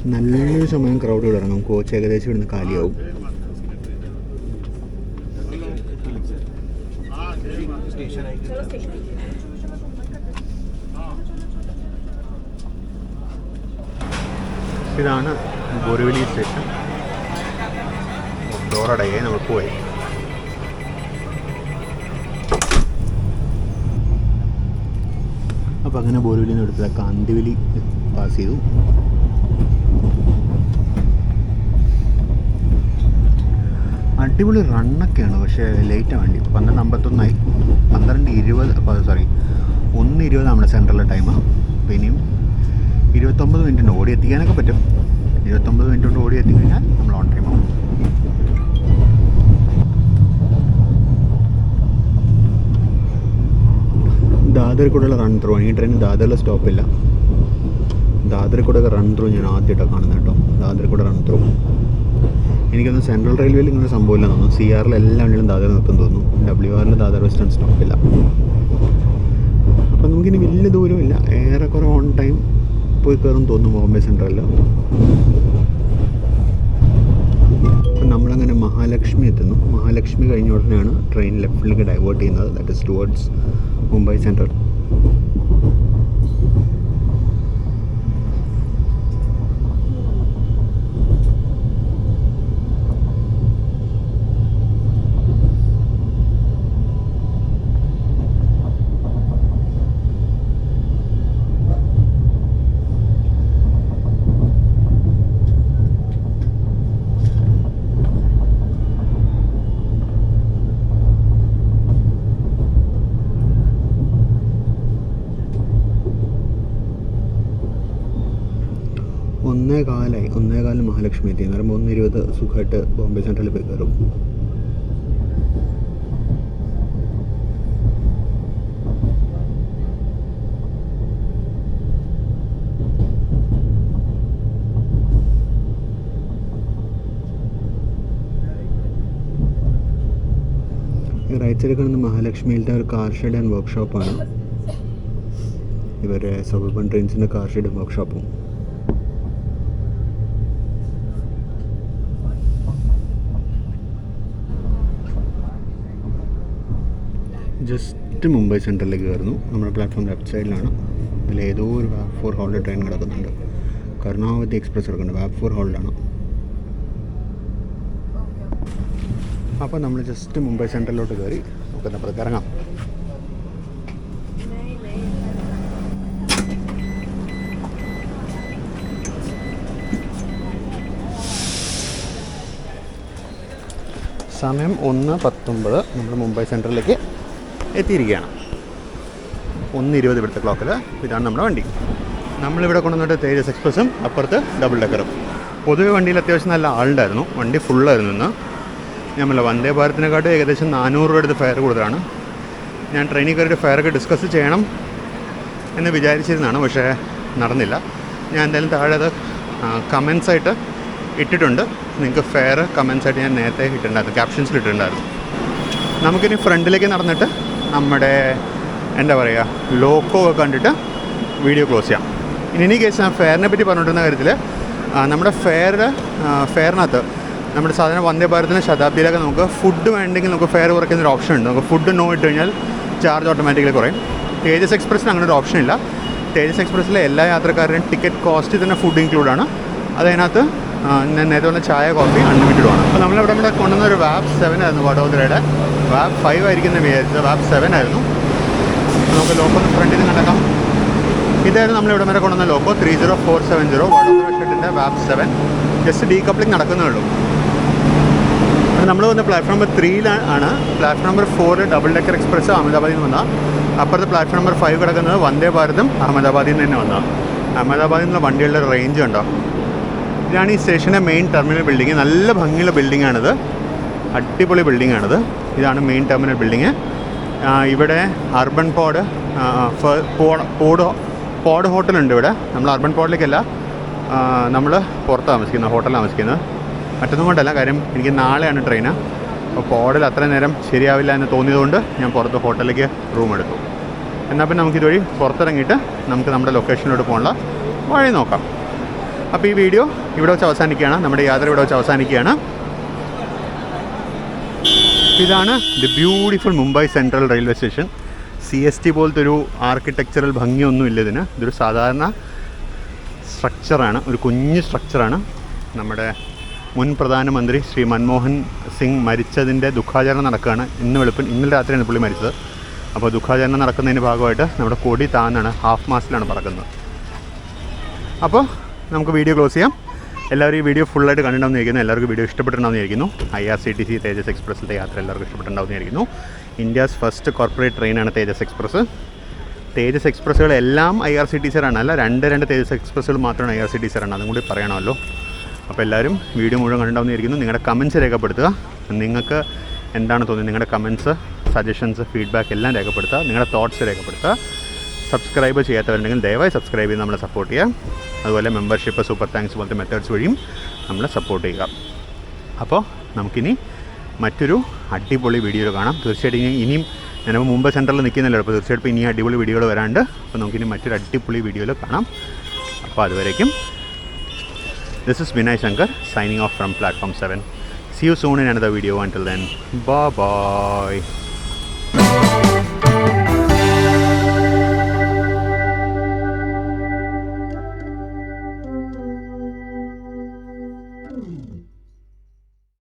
നല്ലൊരു സമയം ക്രൗഡ് ഇവിടെ ഇറങ്ങും. കോച്ച് ഏകദേശം ഇവിടുന്ന് കാലിയാവും. ഇതാണ് ബോറിവലി സ്റ്റേഷൻ. ഡോറടയെ നമ്മൾ പോയി. അപ്പോൾ അങ്ങനെ ബോറിവലിയിൽ നിന്ന് എടുത്തത് കാന്തിവലി പാസ് ചെയ്തു. അടിപൊളി റണ്ണൊക്കെയാണ്, പക്ഷേ ലേറ്റാണ് വണ്ടി. 12:51 12:20 1:20 നമ്മുടെ സെൻട്രലിലെ ടൈമാണ്. അപ്പോൾ ഇനിയും 29 മിനിറ്റ് ഉണ്ട്. ഓടി എത്തിക്കാനൊക്കെ പറ്റും. 29 മിനിറ്റ് കൊണ്ട് ഓടി എത്തിക്കഴിഞ്ഞാൽ നമ്മൾ ഓൺ ടൈം ആവും. ദാദറിൽ കൂടെയുള്ള റൺ ത്രൂ. ഈ ട്രെയിൻ ദാദറിൽ സ്റ്റോപ്പില്ല. ദാദറിൽ കൂടെ റൺ ത്രൂ ഞാൻ ആദ്യമായിട്ടാണ് കാണുന്നത് കേട്ടോ. ദാദറിൽ കൂടെ റൺ ത്രൂ. എനിക്കൊന്ന് സെൻട്രൽ റെയിൽവേയിൽ ഇങ്ങനെ സംഭവമില്ല തോന്നുന്നു. CRL എല്ലാ വണ്ടിയിലും ദാദർ നിർത്തും തോന്നുന്നു. WRL ദാദർ വെസ്റ്റേൺ സ്റ്റോപ്പില്ല. അപ്പം നമുക്കിനി വലിയ ദൂരമില്ല, ഏറെക്കുറെ ഓൺ ടൈം പോയി കയറും തോന്നുന്നു ബോംബെ സെൻട്രലിൽ. അപ്പം നമ്മളങ്ങനെ മഹാലക്ഷ്മി എത്തുന്നു. മഹാലക്ഷ്മി കഴിഞ്ഞ ഉടനെയാണ് ട്രെയിൻ ലെഫ്റ്റിലേക്ക് ഡൈവേർട്ട് ചെയ്യുന്നത്. That is towards Mumbai central. ഒന്നേകാലിന് മഹാലക്ഷ്മി എത്തി. എന്ന് പറയുമ്പോൾ 1:20 സുഖമായിട്ട് ബോംബെ സെൻട്രലിൽ പോയി കയറും. ഈ റൈറ്റ് സൈഡിൽ കാണുന്ന മഹാലക്ഷ്മിയിലത്തെ ഒരു കാർ ഷെഡ് ആൻഡ് വർക്ക്ഷോപ്പാണ്. ഇവരെ സബർബൻ ട്രെയിൻസിൻ്റെ കാർ ഷെഡും വർക്ക്ഷോപ്പും. ജസ്റ്റ് മുംബൈ സെൻട്രലിലേക്ക് കയറുന്നു. നമ്മുടെ പ്ലാറ്റ്ഫോം ലെഫ്റ്റ് സൈഡിലാണ്. ഇതിൽ ഏതോ ഒരു VAB4 ഹോൾഡ് ട്രെയിൻ കിടക്കുന്നുണ്ട്. കർണാവതി എക്സ്പ്രസ് കിടക്കുന്നുണ്ട്. VAB4 ഹോൾഡാണ്. അപ്പോൾ നമ്മൾ ജസ്റ്റ് മുംബൈ സെൻട്രലിലോട്ട് കയറി. നമുക്ക് അപ്പുറത്തേക്ക് ഇറങ്ങാം. സമയം 1:19. നമ്മൾ മുംബൈ സെൻട്രലിലേക്ക് എത്തിയിരിക്കുകയാണ്. 1:20 ഇവിടുത്തെ ക്ലോക്കിൽ. ഇതാണ് നമ്മുടെ വണ്ടി. നമ്മളിവിടെ കൊണ്ടുവന്നിട്ട് തേജസ് എക്സ്പ്രസ്സും അപ്പുറത്ത് ഡബിൾ ഡെക്കറും. പൊതുവെ വണ്ടിയിൽ അത്യാവശ്യം നല്ല ആളുണ്ടായിരുന്നു. വണ്ടി ഫുള്ളായിരുന്നു ഇന്ന്. ഞമ്മല്ല വന്ദേ ഭാരതിനെക്കാട്ടും ഏകദേശം 400 രൂപ എടുത്ത് ഫെയർ കൂടുതലാണ്. ഞാൻ ട്രെയിനിൽ കയറിയിട്ട് ഫെയറൊക്കെ ഡിസ്കസ് ചെയ്യണം എന്ന് വിചാരിച്ചിരുന്നതാണ്, പക്ഷേ നടന്നില്ല. ഞാൻ എന്തായാലും താഴെ അത് കമൻസായിട്ട് ഇട്ടിട്ടുണ്ട്. നിങ്ങൾക്ക് ഫെയർ കമൻസായിട്ട് ഞാൻ നേരത്തെ ഇട്ടിട്ടുണ്ടായിരുന്നു, ക്യാപ്ഷൻസിൽ ഇട്ടിട്ടുണ്ടായിരുന്നു. നമുക്കിനി ഫ്രണ്ടിലേക്ക് നടന്നിട്ട് നമ്മുടെ എന്താ പറയുക ലോക്കോ ഒക്കെ കണ്ടിട്ട് വീഡിയോ ക്ലോസ് ചെയ്യാം. ഇനി കേസ് ഞാൻ ഫെയറിനെ പറ്റി പറഞ്ഞിട്ടുന്ന കാര്യത്തിൽ നമ്മുടെ ഫെയറിനകത്ത് നമ്മുടെ സാധാരണ വന്ദേ ഭാരതിൻ്റെ ശതാബ്ദിയിലൊക്കെ നമുക്ക് ഫുഡ് വേണ്ടെങ്കിൽ നമുക്ക് ഫെയർ കുറയ്ക്കുന്നൊരു ഓപ്ഷൻ ഉണ്ട്. നമുക്ക് ഫുഡ് നോ ഇട്ട് കഴിഞ്ഞാൽ ചാർജ് ഓട്ടോമാറ്റിക്കലി കുറയും. തേജസ് എക്സ്പ്രസ്സിന് അങ്ങനെ ഒരു ഓപ്ഷൻ ഇല്ല. തേജസ് എക്സ്പ്രസ്സിലെ എല്ലാ യാത്രക്കാരുടെയും ടിക്കറ്റ് കോസ്റ്റ് തന്നെ ഫുഡ് ഇൻക്ലൂഡാണ്. അതിനകത്ത് ഞാൻ നേരത്തെ വന്ന ചായ കോഫി അൺലിമിറ്റഡുമാണ്. അപ്പോൾ നമ്മളിവിടെ കൂടെ കൊണ്ടുവന്ന ഒരു VAB7 ആയിരുന്നു വഡോദരയുടെ. VAB5 ആയിരിക്കും എന്ന് വിചാരിച്ചത്. VAB7 ആയിരുന്നു. നമുക്ക് ലോക്കോ ഫ്രണ്ടിൽ നിന്ന് കണ്ടേക്കാം. ഇതായിരുന്നു നമ്മളിവിടെ വരെ കൊണ്ടുവന്ന ലോക്കോ 30470 വഡോദര ഷെഡിൻ്റെ VAB7. ജസ്റ്റ് ഡീകപ്ലിംഗ് നടക്കുന്നേ ഉള്ളൂ. നമ്മൾ വന്ന platform number 3 platform number 4 double decker express അഹമ്മദാബാദിൽ നിന്ന് വന്നാൽ. അപ്പുറത്ത് പ്ലാറ്റ്ഫോം നമ്പർ 5 കിടക്കുന്നത് വന്ദേ ഭാരതും അഹമ്മദാബാദിൽ നിന്ന് തന്നെ വന്നാൽ. അഹമ്മദാബാദിൽ നിന്നുള്ള വണ്ടികളുടെ റേഞ്ച് ഉണ്ടോ. ഇതാണ് ഈ സ്റ്റേഷൻ്റെ മെയിൻ ടെർമിനൽ ബിൽഡിങ്. നല്ല ഭംഗിയുള്ള ബിൽഡിങ്ങാണിത്. അടിപൊളി ബിൽഡിങ്ങാണിത്. ഇതാണ് മെയിൻ ടെർമിനൽ ബിൽഡിങ്. ഇവിടെ അർബൻ പോഡ് ഹോട്ടലുണ്ട് ഇവിടെ. നമ്മൾ അർബൻ പോഡിലേക്കല്ല, നമ്മൾ പുറത്ത് താമസിക്കുന്നത്, ഹോട്ടലിൽ താമസിക്കുന്നത്. മറ്റൊന്നും കൊണ്ടല്ല, കാര്യം എനിക്ക് നാളെയാണ് ട്രെയിന്. അപ്പോൾ പോഡിൽ അത്ര നേരം ശരിയാവില്ല എന്ന് തോന്നിയതുകൊണ്ട് ഞാൻ പുറത്ത് ഹോട്ടലിലേക്ക് റൂം എടുത്തു. എന്നാൽ പിന്നെ നമുക്കിതുവഴി പുറത്തിറങ്ങിയിട്ട് നമുക്ക് നമ്മുടെ ലൊക്കേഷനിലോട്ട് പോകാനുള്ള വഴി നോക്കാം. അപ്പോൾ ഈ വീഡിയോ ഇവിടെ വെച്ച് അവസാനിക്കുകയാണ്, നമ്മുടെ യാത്ര ഇവിടെ വെച്ച് അവസാനിക്കുകയാണ്. ഇതാണ് the beautiful Mumbai central railway station. CST പോലത്തെ ഒരു ആർക്കിടെക്ചറൽ ഭംഗിയൊന്നുമില്ല ഇതിന്. ഇതൊരു സാധാരണ സ്ട്രക്ചറാണ്, ഒരു കുഞ്ഞ് സ്ട്രക്ചറാണ്. നമ്മുടെ മുൻ പ്രധാനമന്ത്രി ശ്രീ മൻമോഹൻ സിംഗ് മരിച്ചതിൻ്റെ ദുഃഖാചരണം നടക്കുകയാണ്. ഇന്നലെ രാത്രിയാണ് പുള്ളി മരിച്ചത്. അപ്പോൾ ദുഃഖാചരണം നടക്കുന്നതിൻ്റെ ഭാഗമായിട്ട് നമ്മുടെ കൊടി താന്നാണ്, ഹാഫ് മാസ്റ്റിലാണ് പറക്കുന്നത്. അപ്പോൾ നമുക്ക് വീഡിയോ ക്ലോസ് ചെയ്യാം. എല്ലാവരും ഈ വീഡിയോ ഫുള്ളായിട്ട് കണ്ടിട്ടുണ്ടാവുന്ന ഇരിക്കുന്നു. എല്ലാവർക്കും വീഡിയോ ഇഷ്ടപ്പെട്ടിട്ടുണ്ടാവുന്ന ഇരിക്കുന്നു. IRCTC തേജസ് എക്സ്പ്രസ്സിൻ്റെ യാത്ര എല്ലാവർക്കും ഇഷ്ടപ്പെട്ടിട്ടുണ്ടാവുന്ന ഇരിക്കുന്നു. ഇന്ത്യാസ് ഫസ്റ്റ് കോർപ്പറേറ്റ് ട്രെയിനാണ് തേജസ് എക്സ്പ്രസ്. തേജസ് എക്സ്പ്രസ്സുകളെല്ലാം IRCTC-ആണ്, അല്ല രണ്ട് തേജസ് എക്സ്പ്രസ്സുകൾ മാത്രമാണ് IRCTC-ആണ്. അതും കൂടി പറയണമല്ലോ. അപ്പോൾ എല്ലാവരും വീഡിയോ മുഴുവൻ കണ്ടിട്ടുണ്ടാവുന്നതായിരിക്കുന്നു. നിങ്ങളുടെ കമൻറ്റ്സ് രേഖപ്പെടുത്തുക. നിങ്ങൾക്ക് എന്താണ് തോന്നുന്നത്, നിങ്ങളുടെ കമൻറ്റ്സ്, സജഷൻസ്, ഫീഡ്ബാക്ക് എല്ലാം രേഖപ്പെടുത്തുക. നിങ്ങളുടെ തോട്ട്സ് രേഖപ്പെടുത്തുക. സബ്സ്ക്രൈബ് ചെയ്യാത്തവരുണ്ടെങ്കിൽ ദയവായി സബ്സ്ക്രൈബ് ചെയ്ത് നമ്മളെ സപ്പോർട്ട് ചെയ്യുക. അതുപോലെ മെമ്പർഷിപ്പ്, സൂപ്പർ താങ്ക്സ് പോലത്തെ മെത്തേഡ്സ് വഴിയും നമ്മളെ സപ്പോർട്ട് ചെയ്യുക. അപ്പോൾ നമുക്കിനി മറ്റൊരു അടിപൊളി വീഡിയോയിൽ കാണാം. തീർച്ചയായിട്ടും ഇനിയും ഞാനിപ്പോൾ മുംബൈ സെൻട്രലിൽ നിൽക്കുന്നില്ല, അപ്പോൾ തീർച്ചയായിട്ടും ഇനി അടിപൊളി വീഡിയോകൾ വരാണ്ട്. അപ്പോൾ നമുക്കിനി മറ്റൊരു അടിപൊളി വീഡിയോയിൽ കാണാം. അപ്പോൾ അതുവരേക്കും this is Vinay Shankar signing off from Platform 7. See you soon in another video. Until then, bye bye.